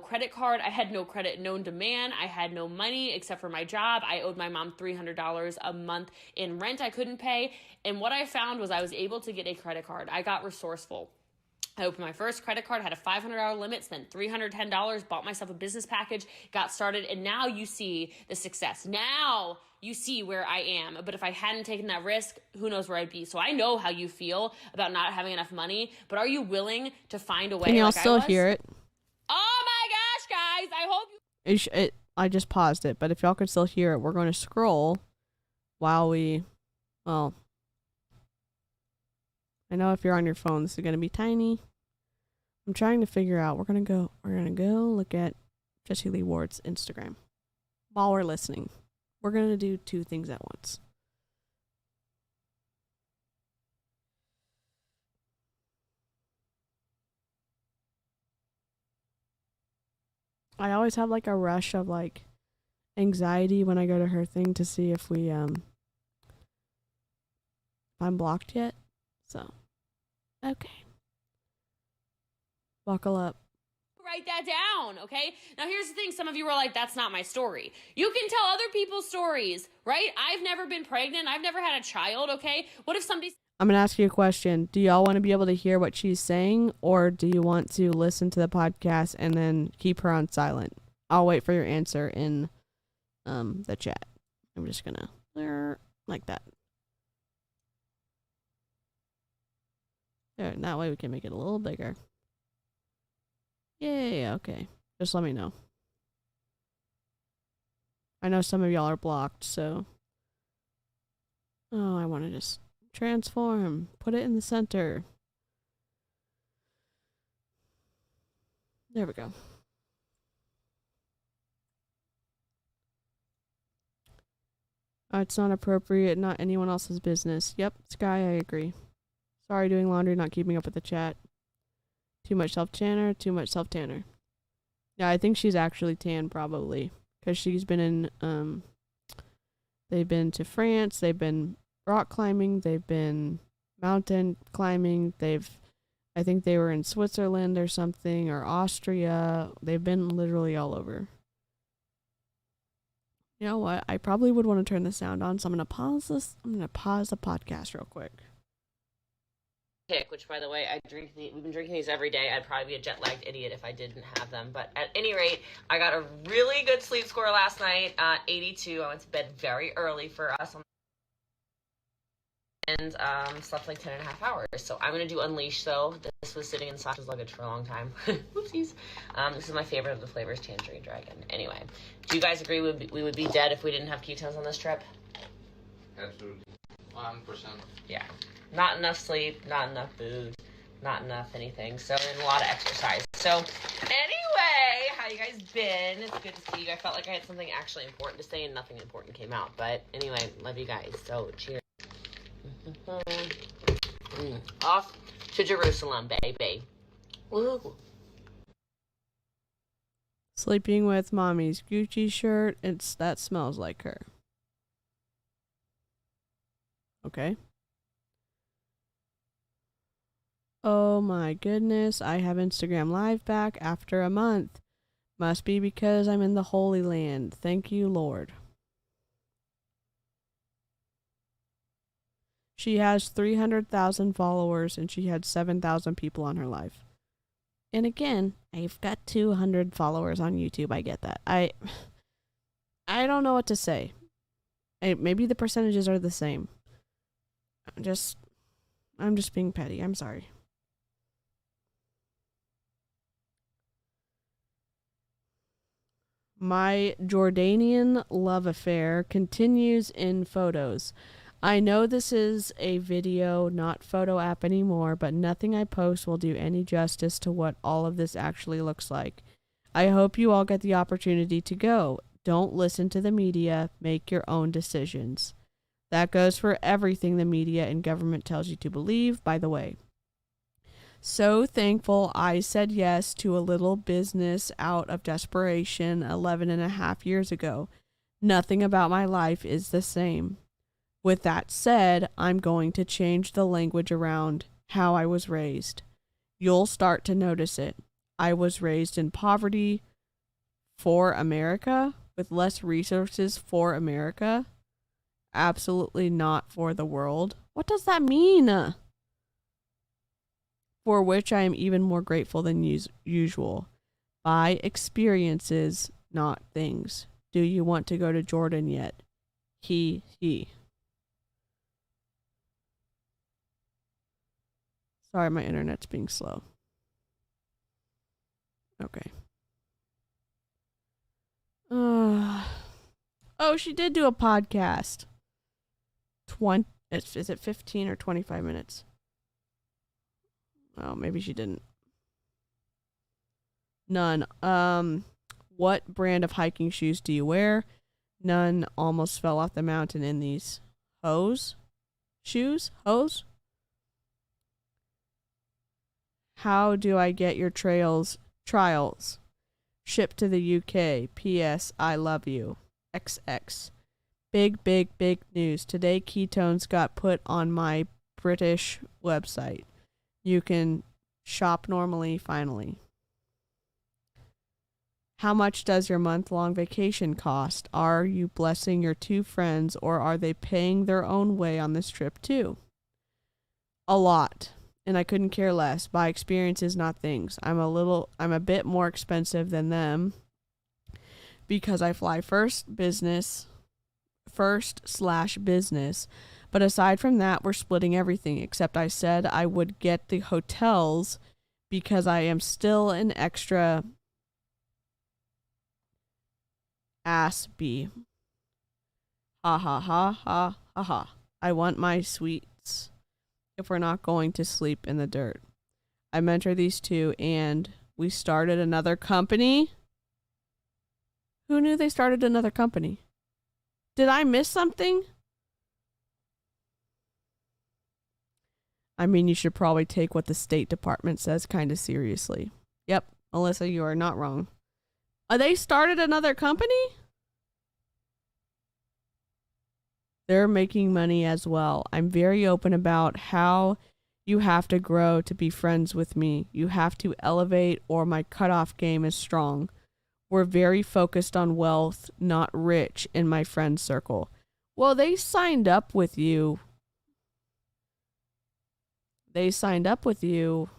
credit card. I had no credit known demand. I had no money except for my job. I owed my mom $300 a month in rent I couldn't pay. And what I found was I was able to get a credit card. I got resourceful. I opened my first credit card, had a $500 limit, spent $310, bought myself a business package, got started, and now you see the success. Now you see where I am. But if I hadn't taken that risk, who knows where I'd be. So I know how you feel about not having enough money, but are you willing to find a way? Can y'all still hear it? Oh my gosh, guys, I hope you... I just paused it, but if y'all could still hear it, we're going to scroll while we... Well, I know if you're on your phone, this is going to be tiny. I'm trying to figure out. We're going to go look at Jessie Lee Ward's Instagram while we're listening. We're going to do two things at once. I always have like a rush of like anxiety when I go to her thing to see if if I'm blocked yet. So, okay. Buckle up. Write that down, okay? Now here's the thing, some of you were like, that's not my story. You can tell other people's stories, right? I've never been pregnant. I've never had a child, okay? What if somebody... I'm going to ask you a question. Do y'all want to be able to hear what she's saying, or do you want to listen to the podcast and then keep her on silent? I'll wait for your answer in the chat. I'm just going to like that. There, and that way we can make it a little bigger. Yeah, okay. Just let me know. I know some of y'all are blocked, so... Oh, I want to just transform. Put it in the center. There we go. It's not appropriate, not anyone else's business. Yep, Sky, I agree. Sorry, doing laundry, not keeping up with the chat. Too much self-tanner, too much self-tanner. Yeah, I think she's actually tan, probably. Because she's been in, they've been to France, they've been rock climbing, they've been mountain climbing, I think they were in Switzerland or something, or Austria. They've been literally all over. You know what? I probably would want to turn the sound on, so I'm going to pause this. I'm going to pause the podcast real quick. Which, by the way, we've been drinking these every day. I'd probably be a jet-lagged idiot if I didn't have them. But at any rate, I got a really good sleep score last night, 82. I went to bed very early for us. And slept like 10 and a half hours. So I'm going to do Unleash, though. This was sitting in Sasha's luggage for a long time. Whoopsies. This is my favorite of the flavors, Tangerine Dragon. Anyway, do you guys agree we would be dead if we didn't have ketones on this trip? Absolutely. 100%. Yeah. Not enough sleep, not enough food, not enough anything. So, and a lot of exercise. So, anyway, how you guys been? It's good to see you. I felt like I had something actually important to say and nothing important came out. But anyway, love you guys. So, cheers. Off to Jerusalem, baby. Woo. Sleeping with mommy's Gucci shirt. That smells like her. Okay. Oh my goodness, I have Instagram Live back after a month. Must be because I'm in the Holy Land. Thank you, Lord. She has 300,000 followers and she had 7,000 people on her live. And again, I've got 200 followers on YouTube. I get that. I don't know what to say. Maybe the percentages are the same. I'm just being petty. I'm sorry. My Jordanian love affair continues in photos. I know this is a video, not photo app anymore, but nothing I post will do any justice to what all of this actually looks like. I hope you all get the opportunity to go. Don't listen to the media. Make your own decisions. That goes for everything the media and government tells you to believe, by the way. So thankful I said yes to a little business out of desperation 11.5 years ago. Nothing about my life is the same. With that said, I'm going to change the language around how I was raised. You'll start to notice it. I was raised in poverty for America, with less resources for America. Absolutely not for the world. What does that mean? For which I am even more grateful than usual. By experiences, not things. Do you want to go to Jordan yet? He. Sorry, my internet's being slow. Okay. Oh, she did do a podcast. Is it 15 or 25 minutes? Oh, maybe she didn't. None. What brand of hiking shoes do you wear? None. Almost fell off the mountain in these. Hose? Shoes? Hose? How do I get your trials shipped to the UK? P.S. I love you. XX. Big, big, big news. Today, ketones got put on my British website. You can shop normally, finally. How much does your month-long vacation cost? Are you blessing your two friends, or are they paying their own way on this trip too? A lot. And I couldn't care less. By experiences, not things. I'm a bit more expensive than them because I fly first/business. But aside from that, we're splitting everything, except I said I would get the hotels because I am still an extra ass B. Ha ha ha ha ha ha. I want my sweets if we're not going to sleep in the dirt. I mentor these two and we started another company. Who knew they started another company? Did I miss something? I mean, you should probably take what the State Department says kind of seriously. Yep, Melissa, you are not wrong. They started another company? They're making money as well. I'm very open about how you have to grow to be friends with me. You have to elevate or my cutoff game is strong. We're very focused on wealth, not rich in my friend circle. Well, they signed up with you. They signed up with you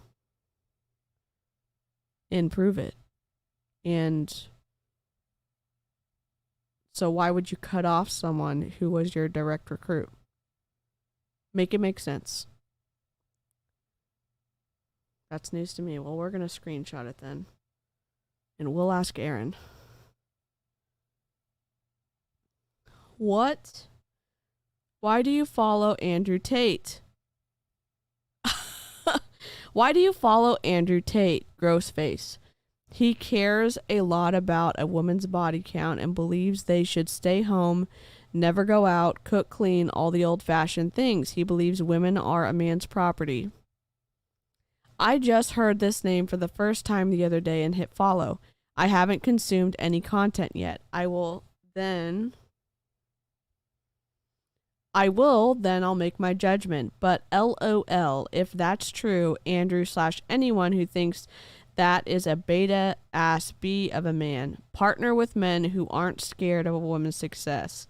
in Prove It. And so why would you cut off someone who was your direct recruit? Make it make sense. That's news to me. Well, we're going to screenshot it then. And we'll ask Aaron. What? Why do you follow Andrew Tate? Why do you follow Andrew Tate? Gross face. He cares a lot about a woman's body count and believes they should stay home, never go out, cook, clean, all the old-fashioned things. He believes women are a man's property. I just heard this name for the first time the other day and hit follow. I haven't consumed any content yet. I will then I'll make my judgment. But LOL, if that's true, Andrew / anyone who thinks that is a beta ass B of a man. Partner with men who aren't scared of a woman's success.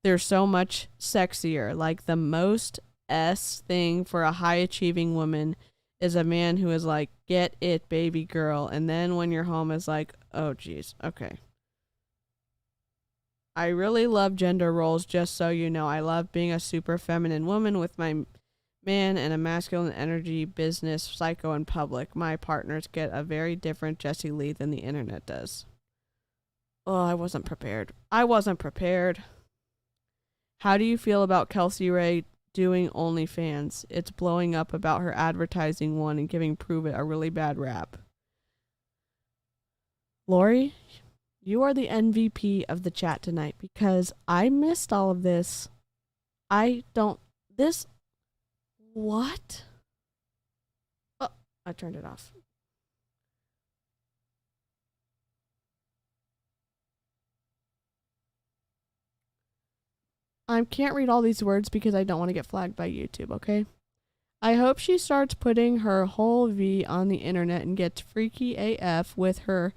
They're so much sexier. Like the most S thing for a high achieving woman is a man who is like, get it, baby girl. And then when you're home is like, oh, geez. Okay. I really love gender roles, just so you know. I love being a super feminine woman with my man and a masculine energy, business, psycho in public. My partners get a very different Jessie Lee than the internet does. Oh, I wasn't prepared. How do you feel about Kelsey Ray doing OnlyFans? It's blowing up about her advertising one and giving Prove It a really bad rap. Lori, you are the MVP of the chat tonight because I missed all of this. What? Oh, I turned it off. I can't read all these words because I don't want to get flagged by YouTube, okay? I hope she starts putting her whole V on the internet and gets freaky AF with her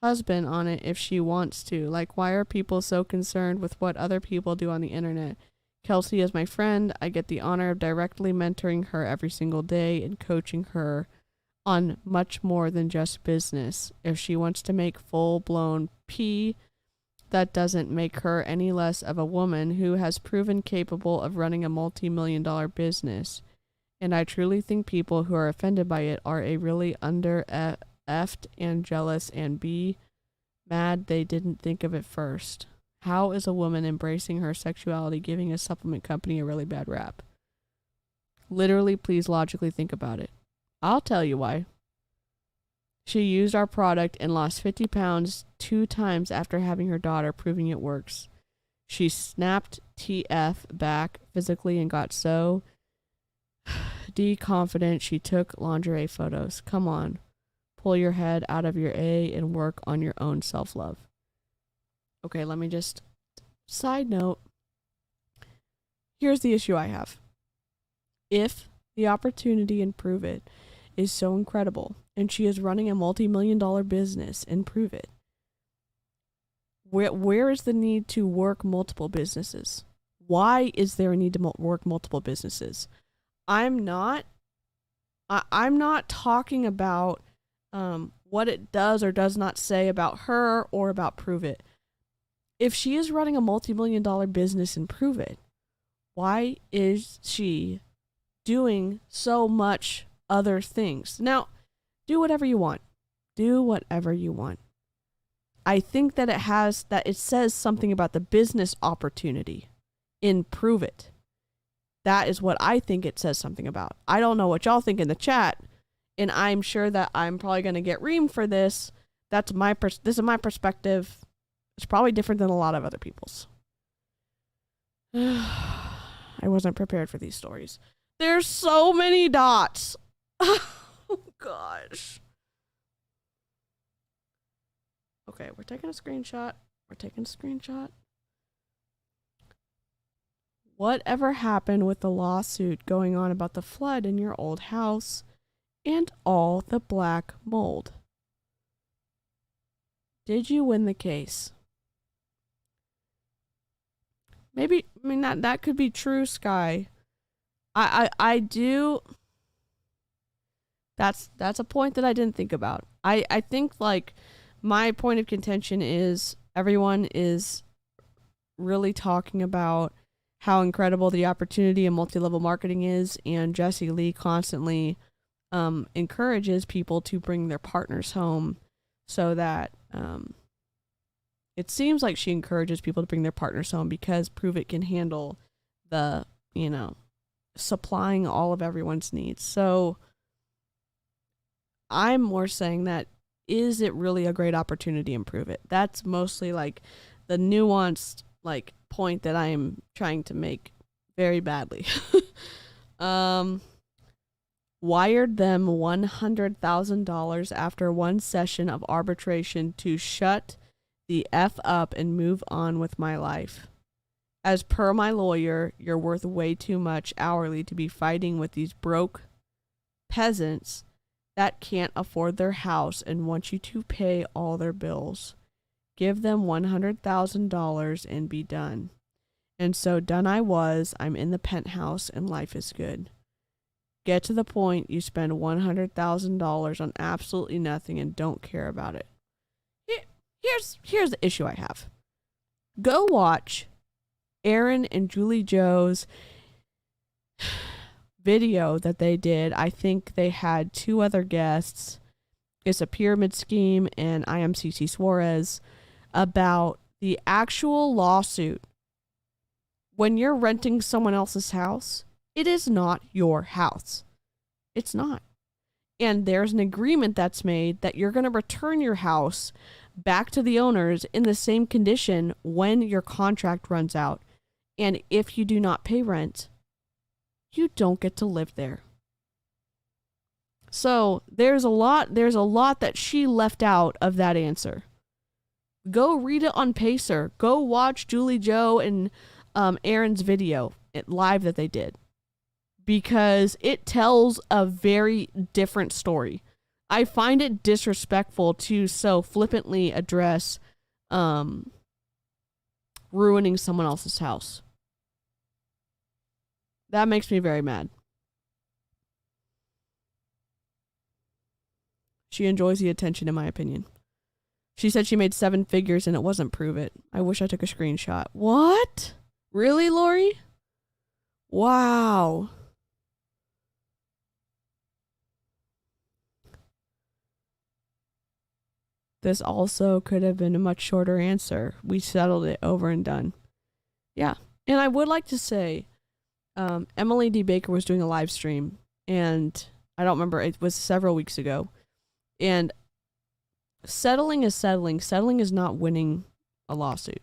husband on it if she wants to. Like, why are people so concerned with what other people do on the internet? Kelsey is my friend. I get the honor of directly mentoring her every single day and coaching her on much more than just business. If she wants to make full-blown P, that doesn't make her any less of a woman who has proven capable of running a multi-million-dollar business. And I truly think people who are offended by it are a really effed and jealous and be mad they didn't think of it first. How is a woman embracing her sexuality giving a supplement company a really bad rap? Literally, please logically think about it. I'll tell you why. She used our product and lost 50 pounds 2 times after having her daughter, proving it works. She snapped TF back physically and got so confident she took lingerie photos. Come on. Pull your head out of your A and work on your own self-love. Okay, let me just... Side note. Here's the issue I have. If the opportunity and prove it is so incredible, and she is running a multi-million-dollar business and prove it, where is the need to work multiple businesses? Why is there a need to work multiple businesses? I'm not talking about what it does or does not say about her or about prove it. If she is running a multi-million-dollar business and prove it, why is she doing so much other things? Now, do whatever you want. Do whatever you want. I think that it says something about the business opportunity in prove it. That is what I think it says something about. I don't know what y'all think in the chat, and I'm sure that I'm probably going to get reamed for this. This is my perspective. It's probably different than a lot of other people's. I wasn't prepared for these stories. There's so many dots. Oh, gosh. Okay, we're taking a screenshot. Whatever happened with the lawsuit going on about the flood in your old house and all the black mold? Did you win the case? Maybe, I mean, that could be true, Sky. I do. That's a point that I didn't think about. I think, like, my point of contention is everyone is really talking about how incredible the opportunity in multi-level marketing is, and Jessie Lee constantly encourages people to bring their partners home so that it seems like she encourages people to bring their partners home because Prove It can handle the, supplying all of everyone's needs. So I'm more saying that, is it really a great opportunity in Prove It? That's mostly like the nuanced like point that I am trying to make very badly. Wired them $100,000 after one session of arbitration to shut the F up and move on with my life. As per my lawyer, you're worth way too much hourly to be fighting with these broke peasants that can't afford their house and want you to pay all their bills. Give them $100,000 and be done. And so done I was. I'm in the penthouse and life is good. Get to the point, you spend $100,000 on absolutely nothing and don't care about it. Here's the issue I have. Go watch Aaron and Julie Joe's video that they did. I think they had 2 other guests. It's a pyramid scheme, and I am 𝐔𝐒 Suarez, about the actual lawsuit. When you're renting someone else's house, it is not your house. It's not. And there's an agreement that's made that you're going to return your house back to the owners in the same condition when your contract runs out. And if you do not pay rent, you don't get to live there. So there's a lot that she left out of that answer. Go read it on Pacer. Go watch Julie Joe and Aaron's video live that they did, because it tells a very different story. I find it disrespectful to so flippantly address ruining someone else's house. That makes me very mad. She enjoys the attention, in my opinion. She said she made 7 figures and it wasn't Prove It. I wish I took a screenshot. What? Really, Lori? Wow. This also could have been a much shorter answer. We settled it, over and done. Yeah. And I would like to say, Emily D. Baker was doing a live stream, and I don't remember, it was several weeks ago. And settling is settling. Settling is not winning a lawsuit.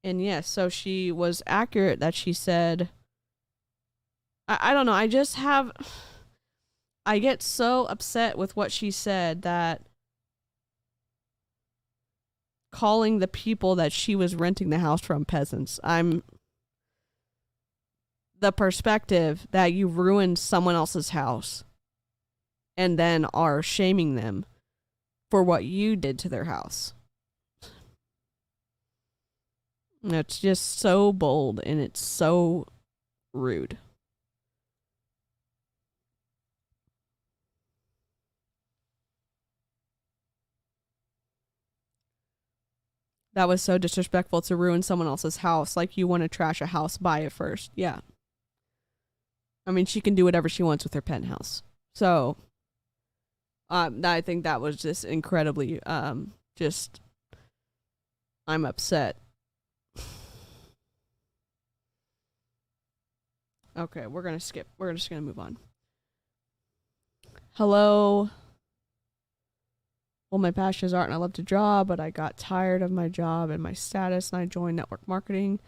And yes, so she was accurate that she said, I don't know, I get so upset with what she said that calling the people that she was renting the house from peasants. The perspective that you ruined someone else's house and then are shaming them for what you did to their house. It's just so bold and it's so rude. That was so disrespectful to ruin someone else's house. Like, you want to trash a house, buy it first. Yeah. I mean, she can do whatever she wants with her penthouse. So, I think that was just incredibly, I'm upset. Okay, we're going to skip. We're just going to move on. Hello. Well, my passion is art and I love to draw, but I got tired of my job and my status and I joined network marketing.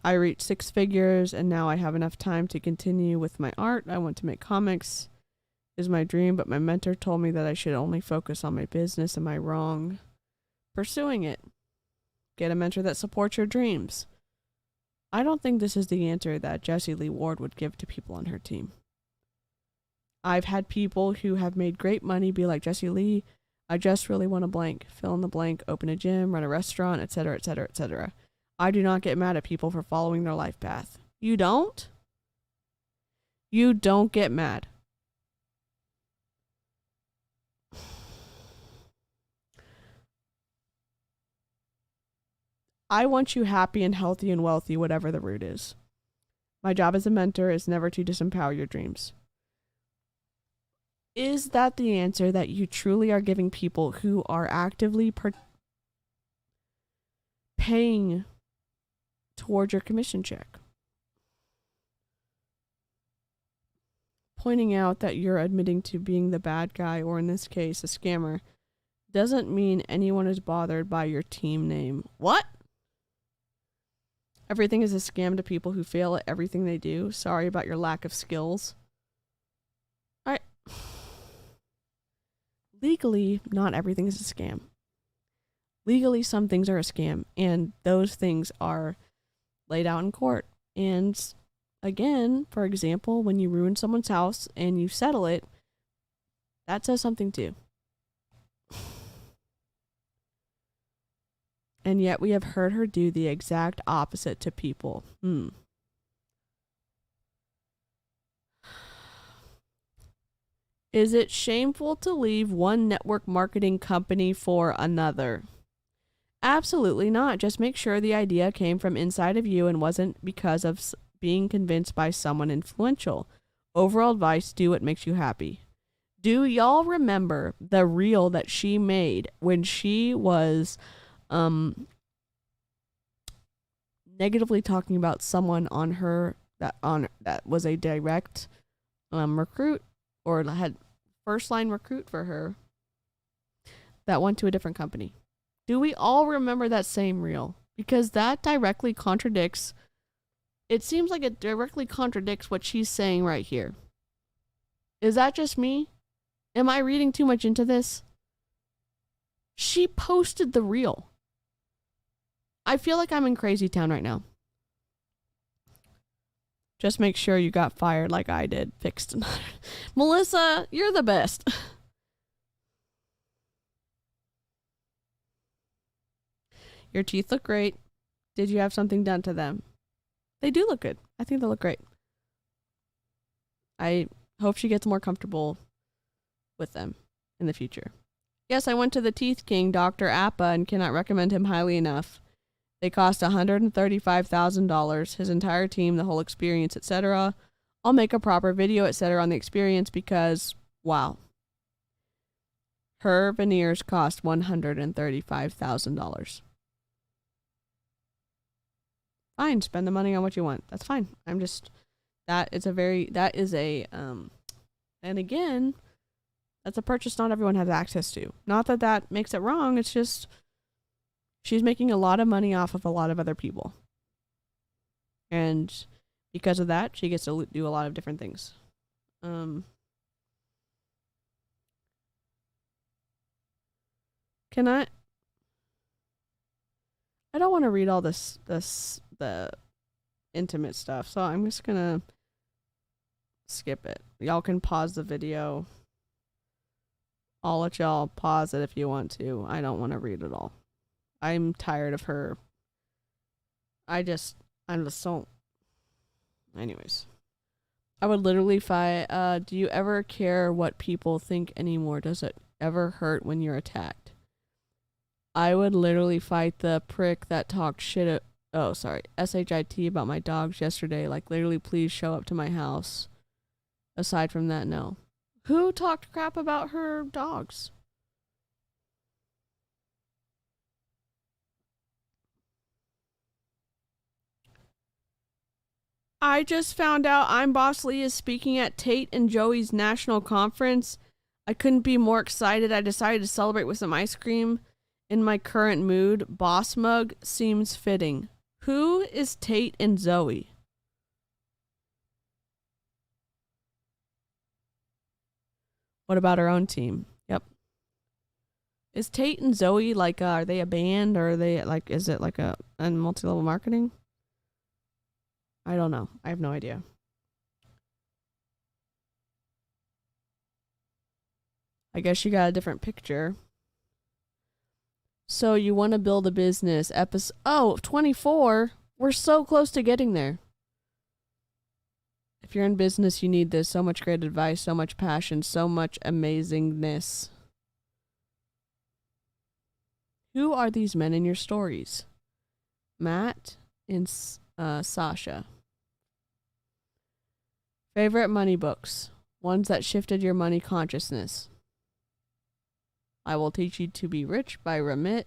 I reached 6 figures and now I have enough time to continue with my art. I want to make comics is my dream, but my mentor told me that I should only focus on my business. Am I wrong pursuing it? Get a mentor that supports your dreams. I don't think this is the answer that Jessie Lee Ward would give to people on her team. I've had people who have made great money be like, Jessie Lee, I just really want a blank, fill in the blank, open a gym, run a restaurant, etc., etc., etc. I do not get mad at people for following their life path. You don't? You don't get mad. I want you happy and healthy and wealthy, whatever the route is. My job as a mentor is never to disempower your dreams. Is that the answer that you truly are giving people who are actively paying towards your commission check? Pointing out that you're admitting to being the bad guy, or in this case, a scammer, doesn't mean anyone is bothered by your team name. What? Everything is a scam to people who fail at everything they do. Sorry about your lack of skills. Legally, not everything is a scam. Legally, some things are a scam, and those things are laid out in court. And again, for example, when you ruin someone's house and you settle it, that says something too. And yet we have heard her do the exact opposite to people. Is it shameful to leave one network marketing company for another? Absolutely not. Just make sure the idea came from inside of you and wasn't because of being convinced by someone influential. Overall advice, do what makes you happy. Do y'all remember the reel that she made when she was negatively talking about someone on her that was a direct recruit, or had first line recruit for her, that went to a different company? Do we all remember that same reel? Because that directly contradicts, it seems like it directly contradicts what she's saying right here. Is that just me? Am I reading too much into this? She posted the reel. I feel like I'm in crazy town right now. Just make sure you got fired like I did. Fixed. Melissa, you're the best. Your teeth look great. Did you have something done to them? They do look good. I think they look great. I hope she gets more comfortable with them in the future. Yes, I went to the Teeth King, Dr. Appa, and cannot recommend him highly enough. They cost $135,000, his entire team, the whole experience, etc. I'll make a proper video, etc. on the experience because, wow. Her veneers cost $135,000. Fine, spend the money on what you want. That's fine. And again, that's a purchase not everyone has access to. Not that that makes it wrong. It's just she's making a lot of money off of a lot of other people. And because of that, she gets to do a lot of different things. I don't want to read all the intimate stuff, so I'm just gonna skip it. Y'all can pause the video. I'll let y'all pause it if you want to. I don't want to read it all. I'm tired of her. I'm just so... Anyways. I would literally fight, do you ever care what people think anymore? Does it ever hurt when you're attacked? I would literally fight the prick that talked shit SHIT about my dogs yesterday. Like, literally, please show up to my house. Aside from that, no. Who talked crap about her dogs? I just found out I'm Boss Lee is speaking at Tate and Joey's national conference. I couldn't be more excited. I decided to celebrate with some ice cream. In my current mood, boss mug seems fitting. Who is Tate and Zoe? What about our own team? Yep. Is Tate and Zoe like, are they a band, or are they like, is it like a multi-level marketing? I don't know. I have no idea. I guess you got a different picture. So you want to build a business. 24? We're so close to getting there. If you're in business, you need this. So much great advice, so much passion, so much amazingness. Who are these men in your stories? Matt and Sasha. Favorite money books. Ones that shifted your money consciousness. I Will Teach You to Be Rich by Ramit.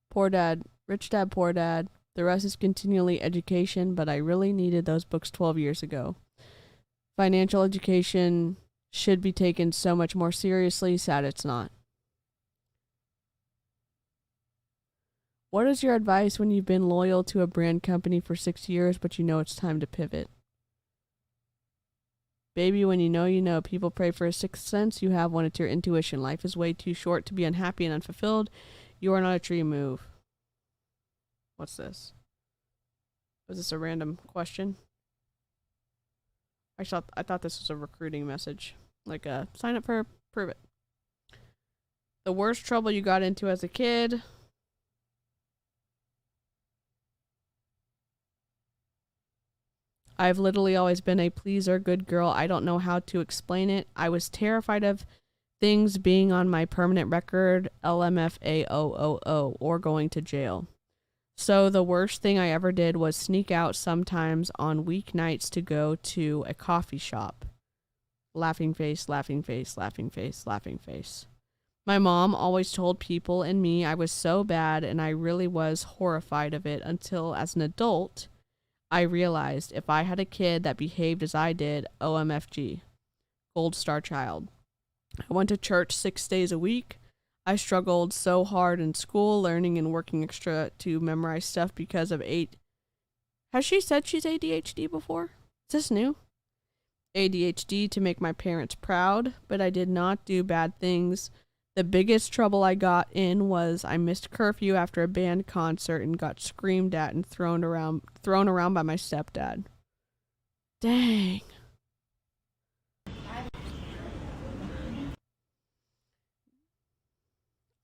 Poor Dad, Rich Dad, Poor Dad. The rest is continually education, but I really needed those books 12 years ago. Financial education should be taken so much more seriously. Sad it's not. What is your advice when you've been loyal to a brand company for 6 years, but you know it's time to pivot? Baby, when you know, people pray for a sixth sense. You have one, it's your intuition. Life is way too short to be unhappy and unfulfilled. You are not a tree, move. What's this? Was this a random question? I thought this was a recruiting message. Like sign up for Prove It. The worst trouble you got into as a kid. I've literally always been a pleaser, good girl. I don't know how to explain it. I was terrified of things being on my permanent record, LMFAOOO, or going to jail. So the worst thing I ever did was sneak out sometimes on weeknights to go to a coffee shop. Laughing face, laughing face, laughing face, laughing face. My mom always told people and me I was so bad, and I really was horrified of it until as an adult, I realized if I had a kid that behaved as I did, OMFG, gold star child. I went to church 6 days a week. I struggled so hard in school, learning and working extra to memorize stuff because of Has she said she's ADHD before? Is this new? ADHD to make my parents proud, but I did not do bad things. The biggest trouble I got in was I missed curfew after a band concert and got screamed at and thrown around by my stepdad. Dang.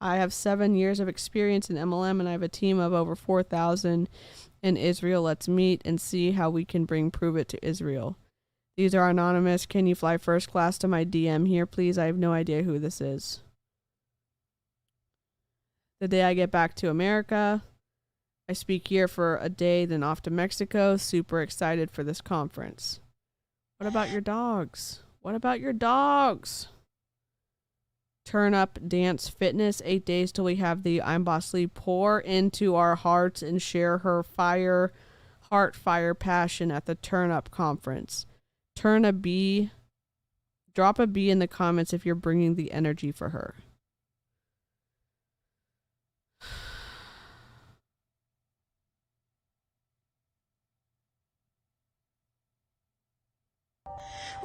I have 7 years of experience in MLM, and I have a team of over 4,000 in Israel. Let's meet and see how we can bring Prove It to Israel. These are anonymous. Can you fly first class to my DM here, please? I have no idea who this is. The day I get back to America, I speak here for a day, then off to Mexico. Super excited for this conference. What about your dogs? What about your dogs? turn up, dance, fitness, 8 days till we have the I'm Boss Lee pour into our hearts and share her heart fire passion at the Turn Up conference. Drop a B in the comments if you're bringing the energy for her.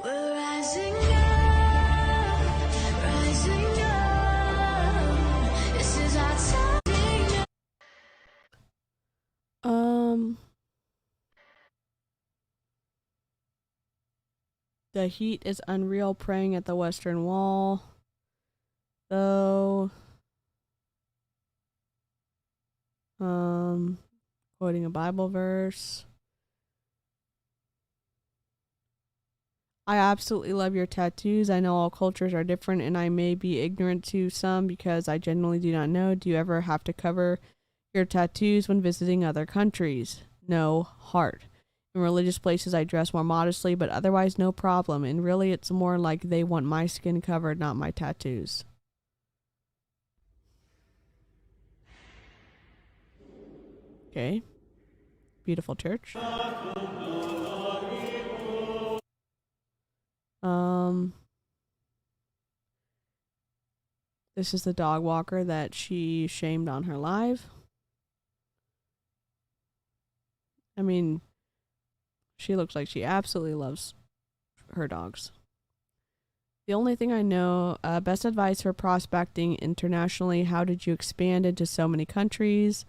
We're rising up, rising up. This is our time. The heat is unreal, praying at the Western Wall. Though, quoting a Bible verse. I absolutely love your tattoos. I know all cultures are different and I may be ignorant to some because I genuinely do not know. Do you ever have to cover your tattoos when visiting other countries? No, heart. In religious places I dress more modestly, but otherwise no problem. And really it's more like they want my skin covered, not my tattoos. Okay. Beautiful church. This is the dog walker that she shamed on her live. I mean, she looks like she absolutely loves her dogs. The only thing I know, best advice for prospecting internationally. How did you expand into so many countries?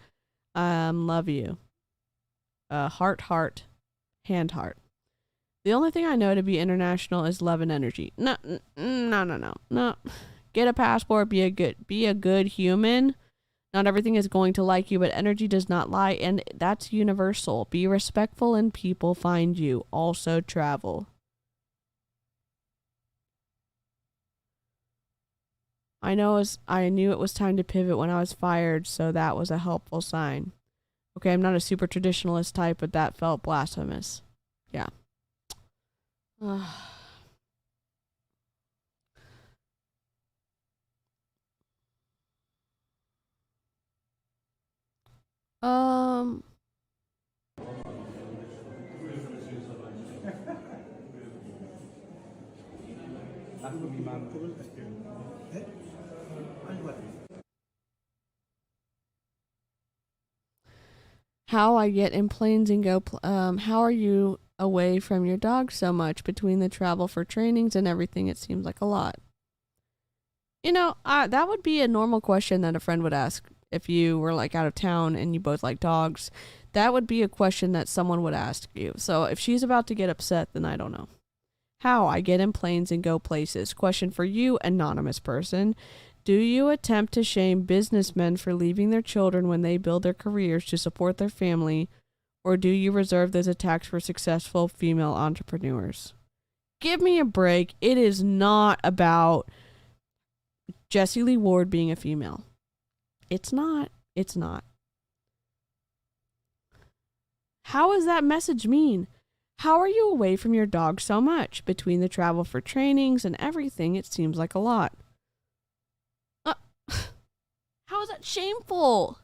Love you. Heart, hand heart. The only thing I know to be international is love and energy. No. Get a passport, be a good human. Not everything is going to like you, but energy does not lie, and that's universal. Be respectful and people find you. Also travel. I knew it was time to pivot when I was fired, so that was a helpful sign. Okay, I'm not a super traditionalist type, but that felt blasphemous. Yeah. How I get in planes and go, how are you away from your dog so much between the travel for trainings and everything? It seems like a lot. You know, that would be a normal question that a friend would ask if you were like out of town and you both like dogs. That would be a question that someone would ask you. So if she's about to get upset, then I don't know. How I get in planes and go places. Question for you, anonymous person. Do you attempt to shame businessmen for leaving their children when they build their careers to support their family, or do you reserve those attacks for successful female entrepreneurs? Give me a break. It is not about Jessie Lee Ward being a female. It's not. It's not. How does that message mean? How are you away from your dog so much? Between the travel for trainings and everything, it seems like a lot. How is that shameful?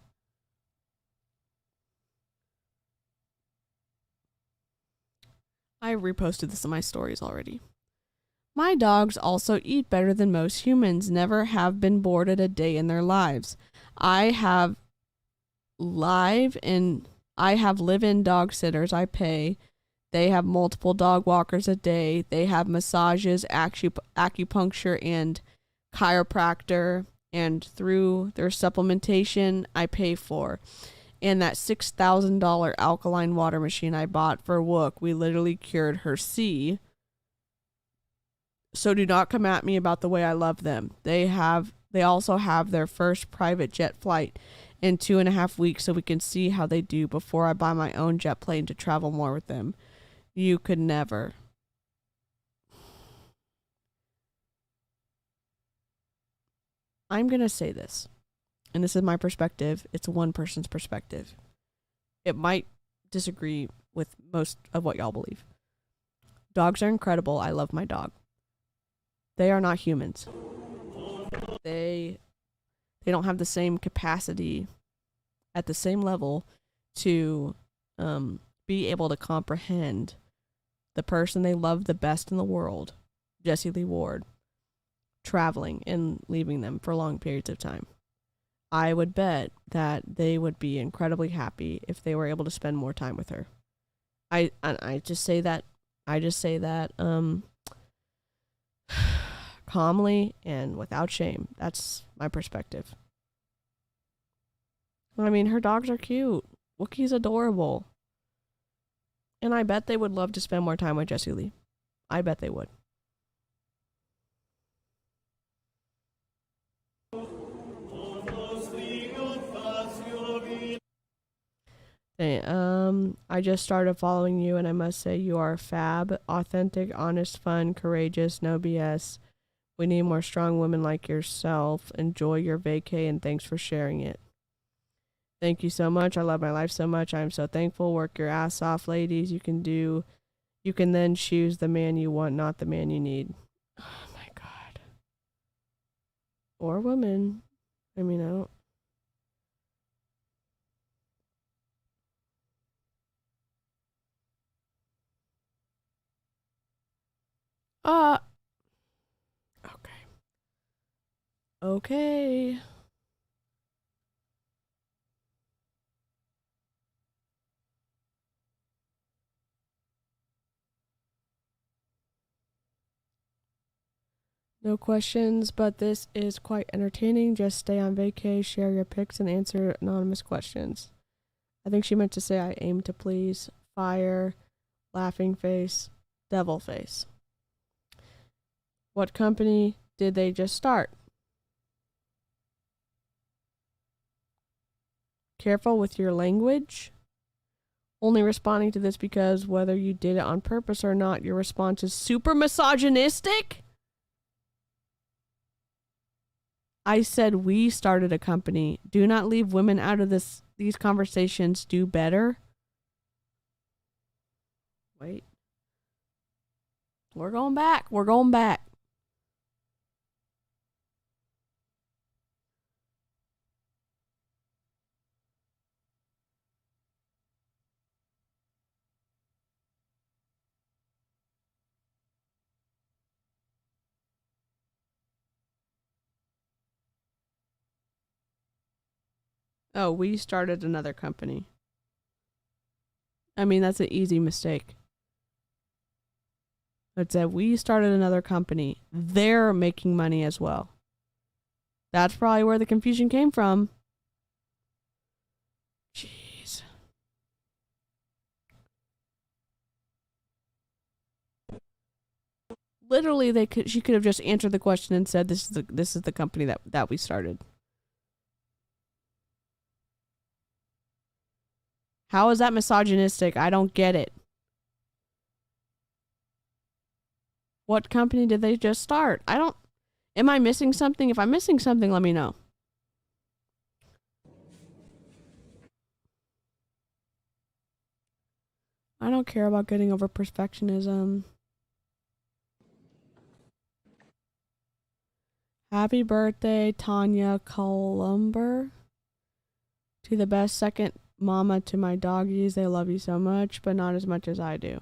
I reposted this in my stories already. My dogs also eat better than most humans, never have been bored a day in their lives. I have live-in dog sitters I pay. They have multiple dog walkers a day. They have massages, acupuncture, and chiropractor. And through their supplementation, I pay for. And that $6,000 alkaline water machine I bought for Wook, we literally cured her C. So do not come at me about the way I love them. They also have their first private jet flight in 2.5 weeks, so we can see how they do before I buy my own jet plane to travel more with them. You could never. I'm going to say this, and this is my perspective. It's one person's perspective. It might disagree with most of what y'all believe. Dogs are incredible. I love my dog. They are not humans. they don't have the same capacity at the same level to be able to comprehend the person they love the best in the world, Jessie Lee Ward, traveling and leaving them for long periods of time. I would bet that they would be incredibly happy if they were able to spend more time with her. I just say that calmly and without shame. That's my perspective. I mean, her dogs are cute. Wookiee's adorable. And I bet they would love to spend more time with Jessie Lee. I bet they would. Okay, I just started following you and I must say you are fab, authentic, honest, fun, courageous, no BS. We need more strong women like yourself. Enjoy your vacay and thanks for sharing it. Thank you so much. I love my life so much. I'm so thankful. Work your ass off, ladies. You can then choose the man you want, not the man you need. Oh my God. Or woman. I mean, I don't. Okay. Okay. No questions, but this is quite entertaining. Just stay on vacay, share your pics, and answer anonymous questions. I think she meant to say I aim to please. Fire, laughing face, devil face. What company did they just start? Careful with your language. Only responding to this because whether you did it on purpose or not, your response is super misogynistic? I said we started a company. Do not leave women out of these conversations. Do better. Wait. We're going back. We're going back. Oh, we started another company. I mean, that's an easy mistake. It said we started another company. They're making money as well. That's probably where the confusion came from. Jeez. Literally, she could have just answered the question and said, "This is the company that we started." How is that misogynistic? I don't get it. What company did they just start? Am I missing something? If I'm missing something, let me know. I don't care about getting over perfectionism. Happy birthday, Tanya Columber. To the best second mama to my doggies. They love you so much, but not as much as I do.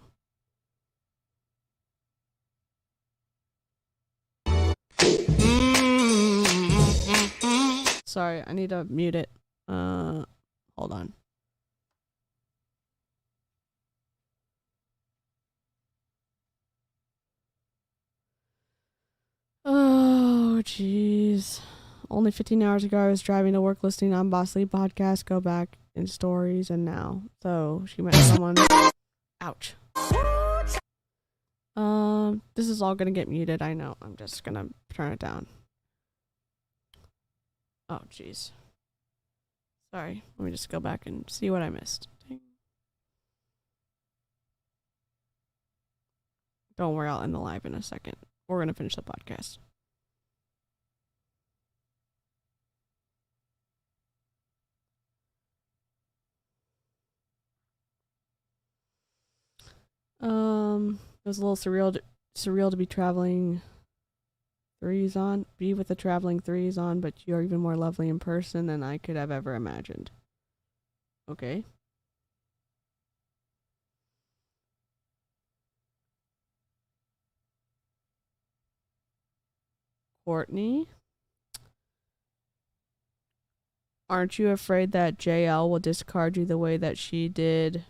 Sorry, I need to mute it. Hold on. Oh, jeez. Only 15 hours ago, I was driving to work listening on Boss Lee podcast, go back in stories, and now. So, she met someone. Ouch. This is all gonna get muted, I know. I'm just gonna turn it down. Oh, jeez. Sorry. Let me just go back and see what I missed. Dang. Don't worry, I'll end the live in a second. We're gonna finish the podcast. It was a little surreal to be traveling Threes on. Be with the traveling threes on, but you're even more lovely in person than I could have ever imagined. Okay. Courtney. Aren't you afraid that JL will discard you the way that she did?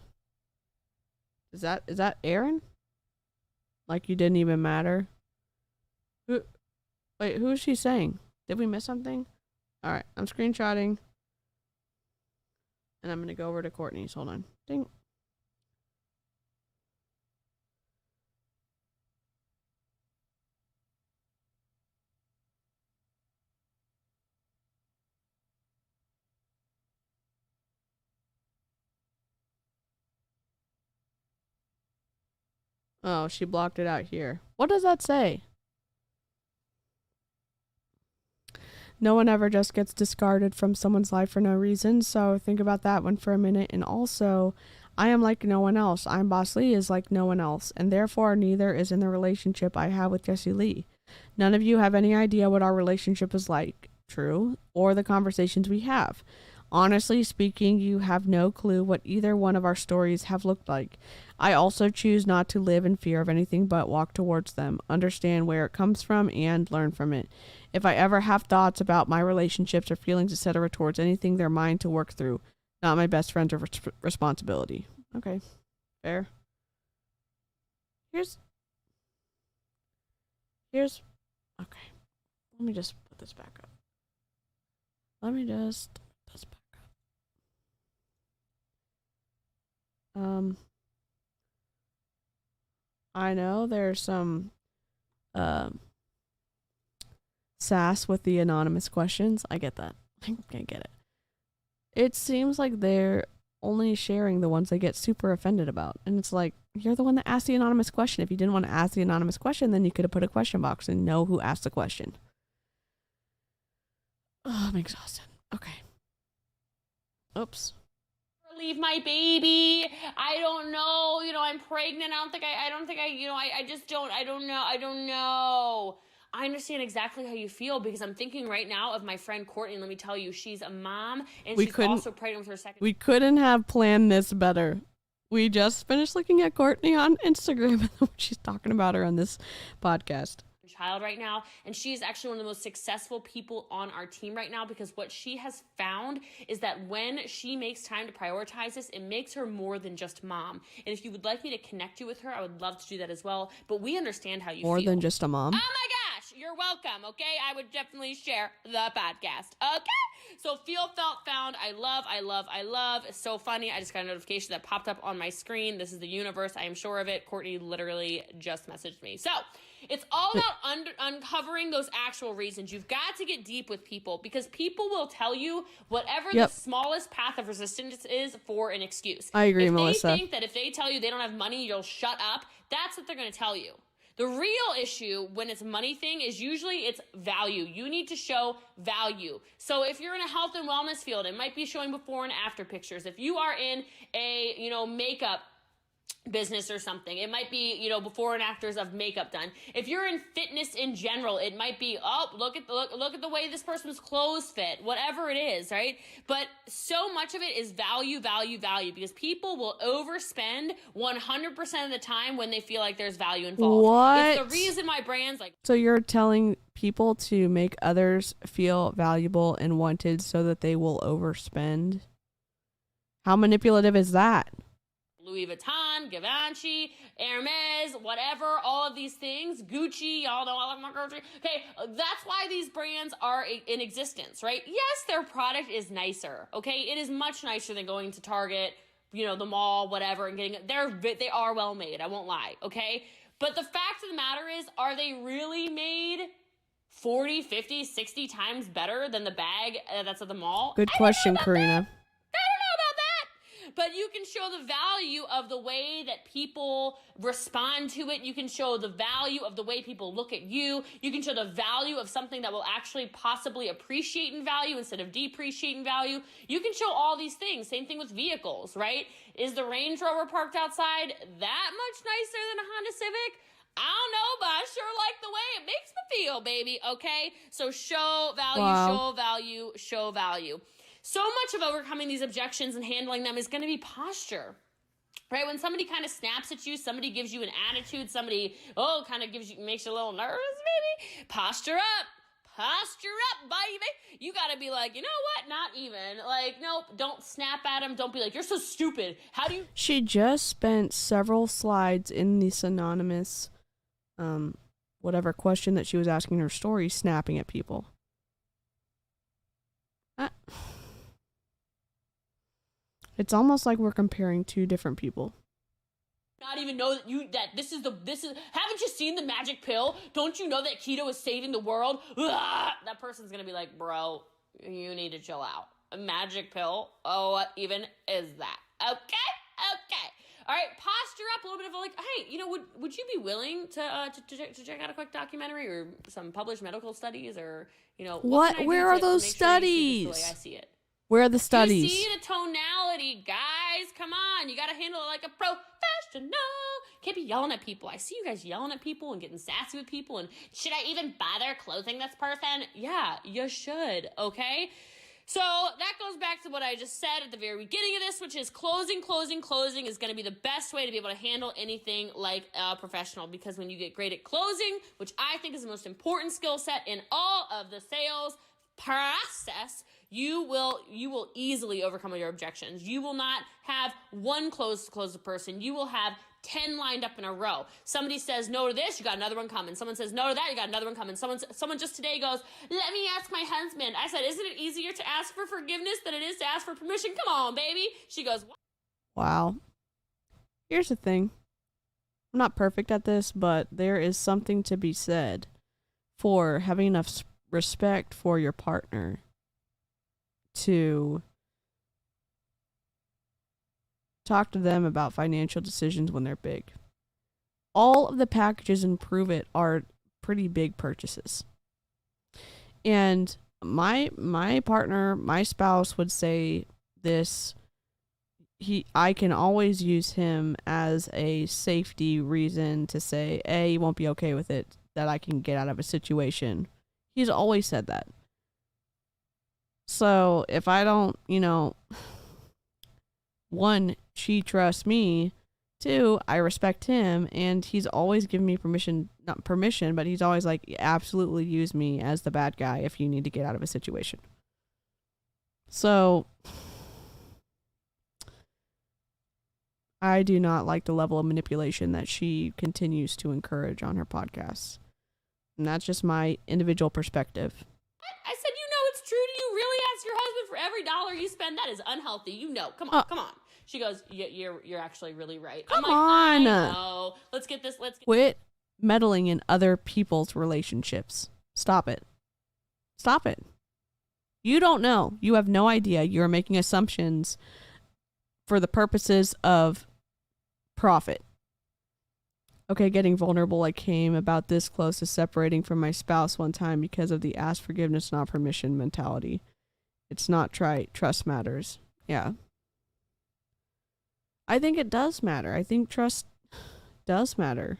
Is that Aaron? Like you didn't even matter? Wait, who is she saying? Did we miss something? Alright, I'm screenshotting. And I'm gonna go over to Courtney's. Hold on. Ding. Oh, she blocked it out here. What does that say? No one ever just gets discarded from someone's life for no reason, so think about that one for a minute. And also, I am like no one else. I'm Boss Lee is like no one else, and therefore neither is in the relationship I have with Jessie Lee. None of you have any idea what our relationship is like, true, or the conversations we have. Honestly speaking, you have no clue what either one of our stories have looked like. I also choose not to live in fear of anything but walk towards them, understand where it comes from, and learn from it. If I ever have thoughts about my relationships or feelings, etc. towards anything, they're mine to work through, not my best friend's responsibility. Okay, fair. Here's, okay, let me just put this back up. Let me just put this back up. I know there's some sass with the anonymous questions. I get that. I get it. It seems like they're only sharing the ones they get super offended about. And it's like, you're the one that asked the anonymous question. If you didn't want to ask the anonymous question, then you could have put a question box and know who asked the question. Oh, I'm exhausted. Okay. Oops. Leave my baby. I don't know. I'm pregnant. I don't know. I understand exactly how you feel because I'm thinking right now of my friend Courtney. Let me tell you, she's a mom and she's also pregnant with her second. We couldn't have planned this better. We just finished looking at Courtney on Instagram and she's talking about her on this podcast. Child right now, and she is actually one of the most successful people on our team right now because what she has found is that when she makes time to prioritize this, it makes her more than just mom. And if you would like me to connect you with her, I would love to do that as well, but we understand how you feel. More than just a mom. Oh my gosh, you're welcome. Okay, I would definitely share the podcast. Okay, so feel, felt, found. I love. It's so funny. I just got a notification that popped up on my screen. This is the universe. I am sure of it. Courtney literally just messaged me. So it's all about uncovering those actual reasons. You've got to get deep with people because people will tell you whatever the smallest path of resistance is for an excuse. I agree, Melissa. If they think that if they tell you they don't have money, you'll shut up, that's what they're going to tell you. The real issue when it's a money thing is usually it's value. You need to show value. So if you're in a health and wellness field, it might be showing before and after pictures. If you are in a, makeup business or something, it might be before and afters of makeup done. If you're in fitness in general, it might be look at the way this person's clothes fit, whatever it is, right? But so much of it is value because people will overspend 100% of the time when they feel like there's value involved. What? It's the reason why brands like. So you're telling people to make others feel valuable and wanted so that they will overspend? How manipulative is that? Louis Vuitton, Givenchy, Hermes, whatever, all of these things, Gucci, y'all know I love my Gucci. Okay, that's why these brands are in existence, right? Yes, their product is nicer, okay? It is much nicer than going to Target, the mall, whatever, and getting they are well made, I won't lie, okay? But the fact of the matter is, are they really made 40, 50, 60 times better than the bag that's at the mall? Good question, Karina. But you can show the value of the way that people respond to it. You can show the value of the way people look at you. You can show the value of something that will actually possibly appreciate in value instead of depreciate in value. You can show all these things. Same thing with vehicles, right? Is the Range Rover parked outside that much nicer than a Honda Civic? I don't know, but I sure like the way it makes me feel, baby. Okay? So show value, Wow. show value, show value. So much of overcoming these objections and handling them is going to be posture. Right? When somebody kind of snaps at you, somebody gives you an attitude, somebody, kind of makes you a little nervous, maybe. Posture up. Posture up, baby. You got to be like, you know what? Not even. Like, nope, don't snap at him. Don't be like, you're so stupid. How do you... She just spent several slides in this anonymous, whatever question that she was asking in her story, snapping at people. It's almost like we're comparing two different people. Not even know that this is haven't you seen the magic pill? Don't you know that keto is saving the world? Ugh! That person's gonna be like, bro, you need to chill out. A magic pill? Oh, what even is that? Okay. All right, posture up a little bit of like, hey, you know, would you be willing to check out a quick documentary or some published medical studies, or, you know, What? can I do Where are to those make sure you see this studies? the way I see it? Where are the studies? You see the tonality, guys. Come on. You got to handle it like a professional. Can't be yelling at people. I see you guys yelling at people and getting sassy with people. And should I even bother closing this person? Yeah, you should. Okay. So that goes back to what I just said at the very beginning of this, which is closing is going to be the best way to be able to handle anything like a professional, because when you get great at closing, which I think is the most important skill set in all of the sales process, you will easily overcome your objections. You will not have one close a person. You will have 10 lined up in a row. Somebody says no to this, you got another one coming. Someone says no to that, you got another one coming. Someone just today goes, let me ask my husband. I said, isn't it easier to ask for forgiveness than it is to ask for permission? Come on, baby. She goes, what? Wow. Here's the thing. I'm not perfect at this, but there is something to be said for having enough respect for your partner to talk to them about financial decisions when they're big. All of the packages in Prove It are pretty big purchases. And my partner, my spouse would say this, I can always use him as a safety reason to say, A, you won't be okay with it, that I can get out of a situation. He's always said that. So if I don't, one, she trusts me. Two, I respect him, and he's always given me not permission, but he's always like, absolutely use me as the bad guy if you need to get out of a situation. So I do not like the level of manipulation that she continues to encourage on her podcasts. And that's just my individual perspective. I said, it's true. Do you really ask your husband for every dollar you spend? That is unhealthy. Come on. She goes, you're actually really right. I'm like, I know. Let's get this. Quit meddling in other people's relationships. Stop it. You don't know. You have no idea. You're making assumptions for the purposes of profit. Okay, getting vulnerable. I came about this close to separating from my spouse one time because of the ask forgiveness, not permission mentality. It's not trust matters. Yeah. I think it does matter. I think trust does matter.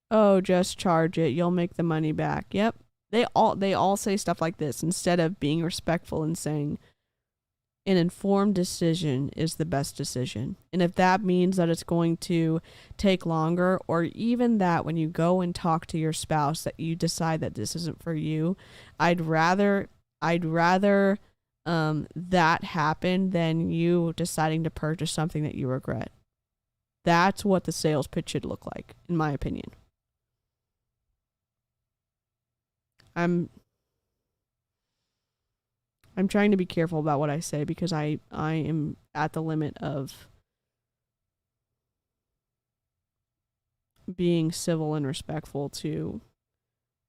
Oh, just charge it. You'll make the money back. Yep. They all say stuff like this instead of being respectful and saying, an informed decision is the best decision. And if that means that it's going to take longer, or even that when you go and talk to your spouse that you decide that this isn't for you, I'd rather that happen than you deciding to purchase something that you regret. That's what the sales pitch should look like, in my opinion. I'm trying to be careful about what I say because I am at the limit of being civil and respectful to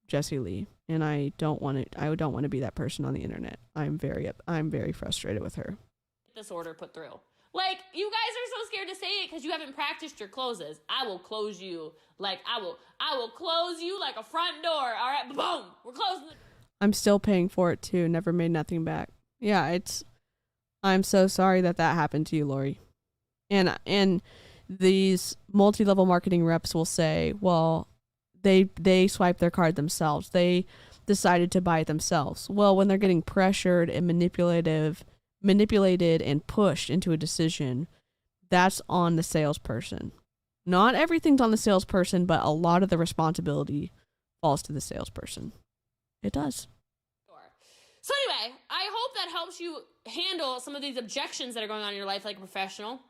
Jessie Lee, and I don't want to be that person on the internet. I'm very frustrated with her. This order put through. Like, you guys are so scared to say it because you haven't practiced your closes. I will close you like I will close you like a front door. All right, boom, we're closing the. I'm still paying for it too. Never made nothing back. Yeah, I'm so sorry that happened to you, Lori. And these multi-level marketing reps will say, well, they swiped their card themselves. They decided to buy it themselves. Well, when they're getting pressured and manipulated and pushed into a decision, that's on the salesperson. Not everything's on the salesperson, but a lot of the responsibility falls to the salesperson. It does. So anyway, I hope that helps you handle some of these objections that are going on in your life like a professional.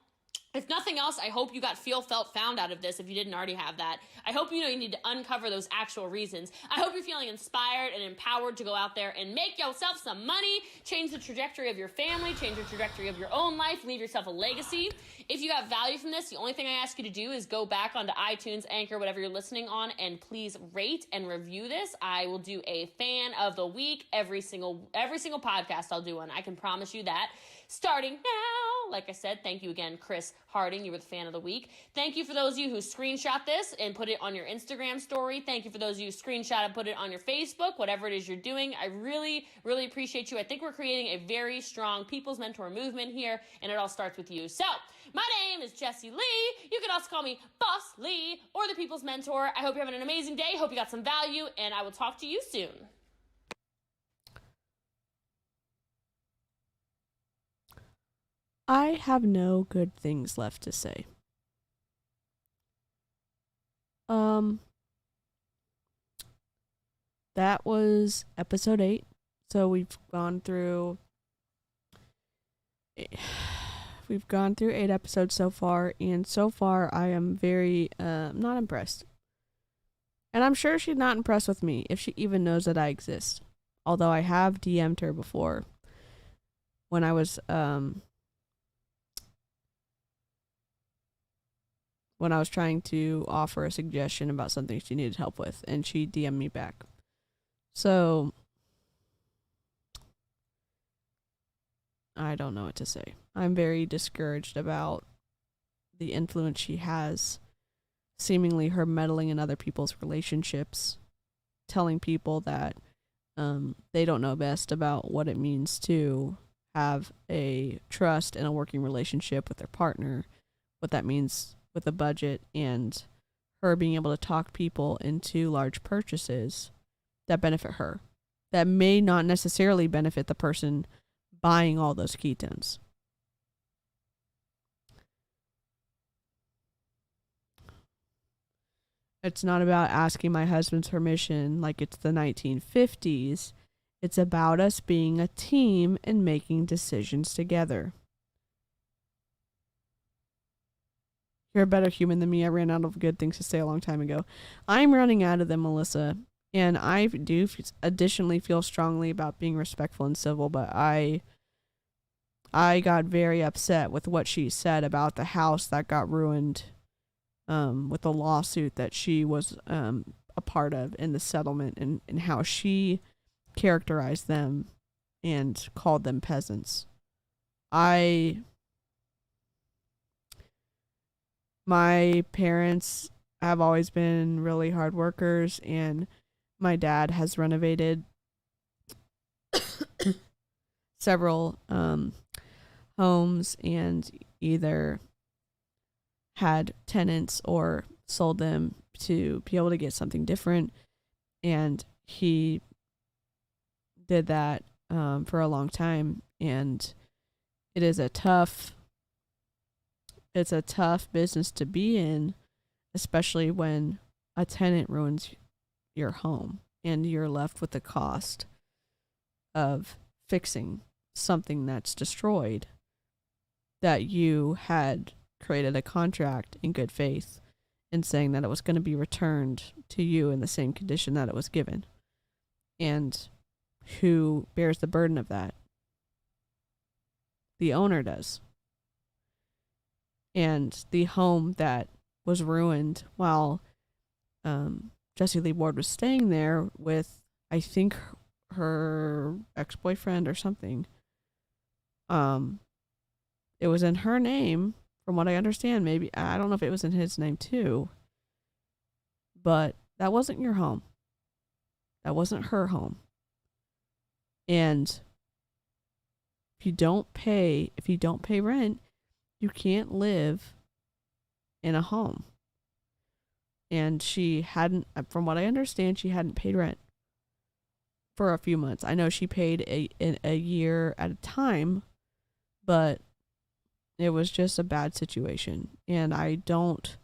If nothing else, I hope you got feel, felt, found out of this if you didn't already have that. I hope you know you need to uncover those actual reasons. I hope you're feeling inspired and empowered to go out there and make yourself some money, change the trajectory of your family, change the trajectory of your own life, leave yourself a legacy. If you got value from this, the only thing I ask you to do is go back onto iTunes, Anchor, whatever you're listening on, and please rate and review this. I will do a fan of the week every single podcast. I'll do one. I can promise you that. Starting now, like I said, thank you again, Chris Harding. You were the fan of the week. Thank you for those of you who screenshot this and put it on your Instagram story. Thank you for those of you who screenshot and put it on your Facebook, whatever it is you're doing. I really, really appreciate you. I think we're creating a very strong People's Mentor movement here, and it all starts with you. So, my name is Jessie Lee. You can also call me Boss Lee or the People's Mentor. I hope you're having an amazing day. Hope you got some value, and I will talk to you soon. I have no good things left to say. That was episode 8. So we've gone through 8 episodes so far, and so far I am very not impressed. And I'm sure she's not impressed with me if she even knows that I exist. Although I have DM'd her before when I was trying to offer a suggestion about something she needed help with, and she DM'd me back. So, I don't know what to say. I'm very discouraged about the influence she has, seemingly her meddling in other people's relationships, telling people that they don't know best about what it means to have a trust and a working relationship with their partner, what that means with a budget, and her being able to talk people into large purchases that benefit her, that may not necessarily benefit the person buying all those ketones. It's not about asking my husband's permission like it's the 1950s. It's about us being a team and making decisions together. You're a better human than me. I ran out of good things to say a long time ago. I'm running out of them, Melissa. And I do additionally feel strongly about being respectful and civil, but I got very upset with what she said about the house that got ruined with the lawsuit that she was a part of in the settlement, and how she characterized them and called them peasants. My parents have always been really hard workers, and my dad has renovated several homes and either had tenants or sold them to be able to get something different. And he did that for a long time, and it's a tough business to be in, especially when a tenant ruins your home and you're left with the cost of fixing something that's destroyed, that you had created a contract in good faith and saying that it was going to be returned to you in the same condition that it was given. And who bears the burden of that? The owner does. And the home that was ruined while Jessie Lee Ward was staying there with, I think, her ex-boyfriend or something. It was in her name, from what I understand. Maybe, I don't know if it was in his name too. But that wasn't your home. That wasn't her home. And if you don't pay rent, you can't live in a home. And she hadn't, from what I understand, she hadn't paid rent for a few months. I know she paid a year at a time, but it was just a bad situation. And I don't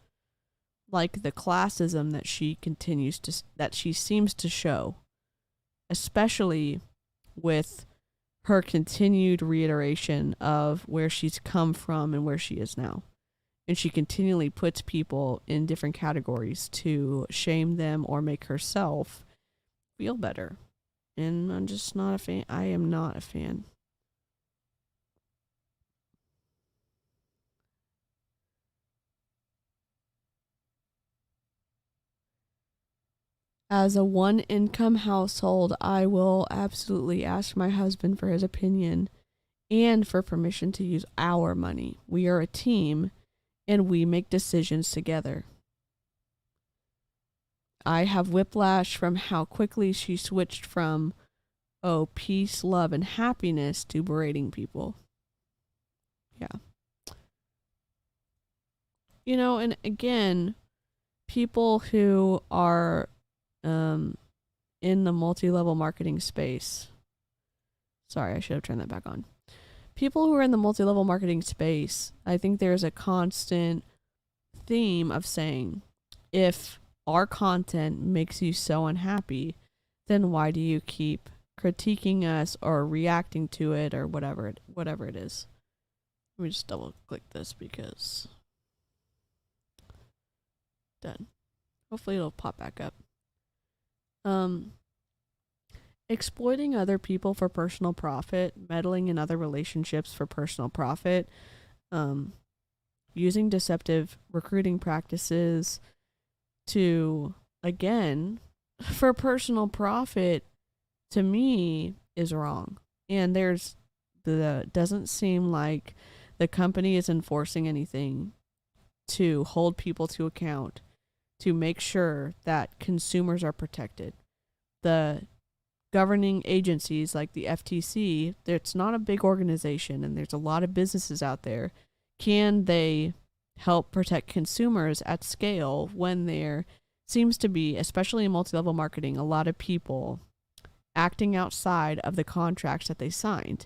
like the classism that she seems to show, especially with her continued reiteration of where she's come from and where she is now. And she continually puts people in different categories to shame them or make herself feel better. And I'm just not a fan. I am not a fan. As a one-income household, I will absolutely ask my husband for his opinion and for permission to use our money. We are a team, and we make decisions together. I have whiplash from how quickly she switched from, peace, love, and happiness to berating people. Yeah. You know, and again, people who are in the multi-level marketing space. Sorry, I should have turned that back on. People who are in the multi-level marketing space, I think there's a constant theme of saying, if our content makes you so unhappy, then why do you keep critiquing us or reacting to it or whatever it is? Let me just double click this because done. Hopefully it'll pop back up. Exploiting other people for personal profit, meddling in other relationships for personal profit, using deceptive recruiting practices to, again, for personal profit, to me, is wrong. And doesn't seem like the company is enforcing anything to hold people to account, to make sure that consumers are protected. The governing agencies like the FTC, it's not a big organization and there's a lot of businesses out there. Can they help protect consumers at scale when there seems to be, especially in multi-level marketing, a lot of people acting outside of the contracts that they signed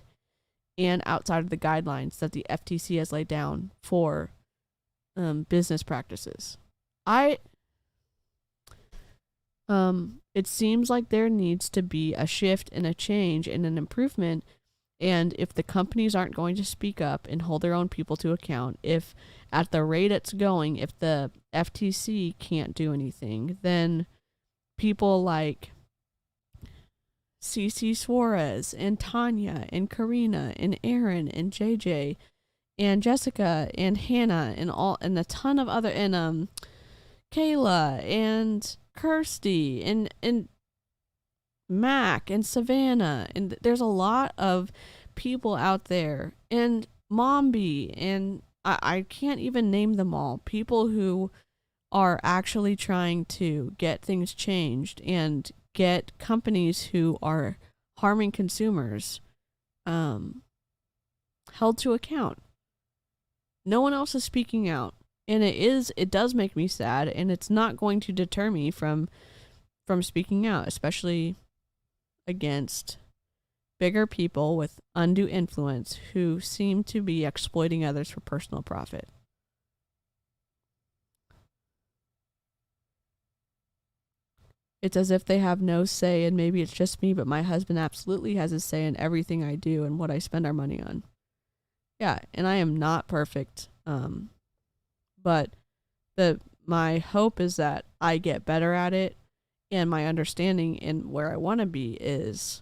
and outside of the guidelines that the FTC has laid down for business practices? It seems like there needs to be a shift and a change and an improvement. And if the companies aren't going to speak up and hold their own people to account, if at the rate it's going, if the FTC can't do anything, then people like CC Suarez and Tanya and Karina and Aaron and JJ and Jessica and Hannah and a ton of other, and Kayla and Kirsty and Mac and Savannah, and there's a lot of people out there, and Mombi, and I can't even name them all, people who are actually trying to get things changed and get companies who are harming consumers held to account. No one else is speaking out. And it does make me sad, and it's not going to deter me from speaking out, especially against bigger people with undue influence who seem to be exploiting others for personal profit. It's as if they have no say, and maybe it's just me, but my husband absolutely has a say in everything I do and what I spend our money on. Yeah, and I am not perfect. But my hope is that I get better at it, and my understanding and where I want to be is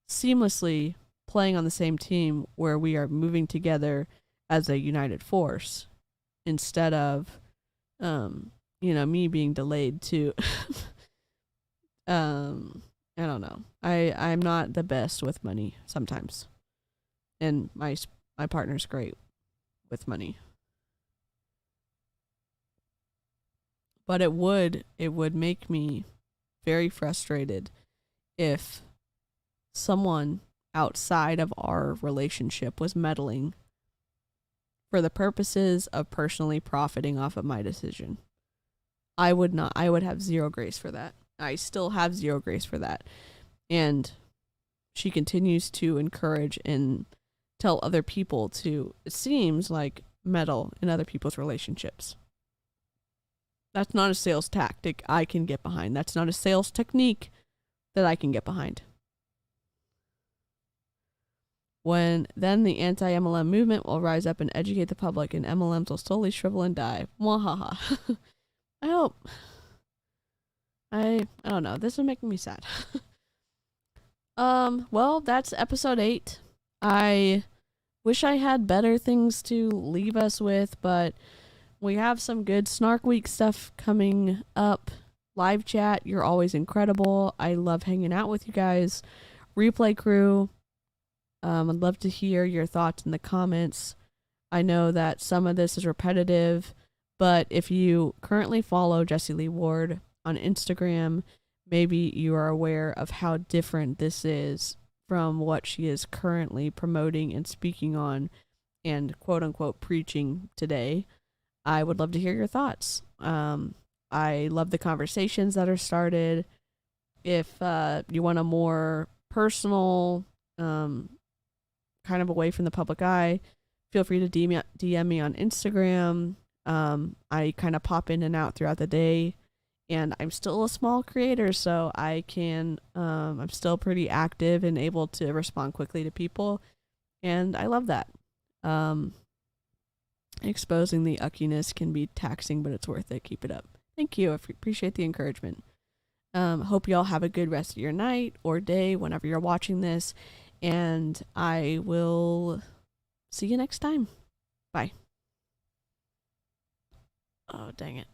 seamlessly playing on the same team where we are moving together as a united force instead of, me being delayed to, I don't know. I'm not the best with money sometimes, and my partner's great with money. But it would make me very frustrated if someone outside of our relationship was meddling for the purposes of personally profiting off of my decision. I would have zero grace for that. I still have zero grace for that. And she continues to encourage and tell other people to, it seems like, meddle in other people's relationships. That's not a sales tactic I can get behind. That's not a sales technique that I can get behind. Then the anti-MLM movement will rise up and educate the public, and MLMs will slowly shrivel and die. Mwahaha. I hope. I don't know. This is making me sad. Well, that's episode 8. I wish I had better things to leave us with, but we have some good Snark Week stuff coming up. Live chat, you're always incredible. I love hanging out with you guys. Replay crew, I'd love to hear your thoughts in the comments. I know that some of this is repetitive, but if you currently follow Jessie Lee Ward on Instagram, maybe you are aware of how different this is from what she is currently promoting and speaking on and quote unquote preaching today. I would love to hear your thoughts. I love the conversations that are started. If you want a more personal, kind of away from the public eye, feel free to DM me on Instagram. I kind of pop in and out throughout the day, and I'm still a small creator, so I can, I'm still pretty active and able to respond quickly to people, and I love that. Exposing the uckiness can be taxing, but it's worth it. Keep it up. Thank you. I appreciate the encouragement. Hope you all have a good rest of your night or day whenever you're watching this, and I will see you next time. Bye. Oh, dang it.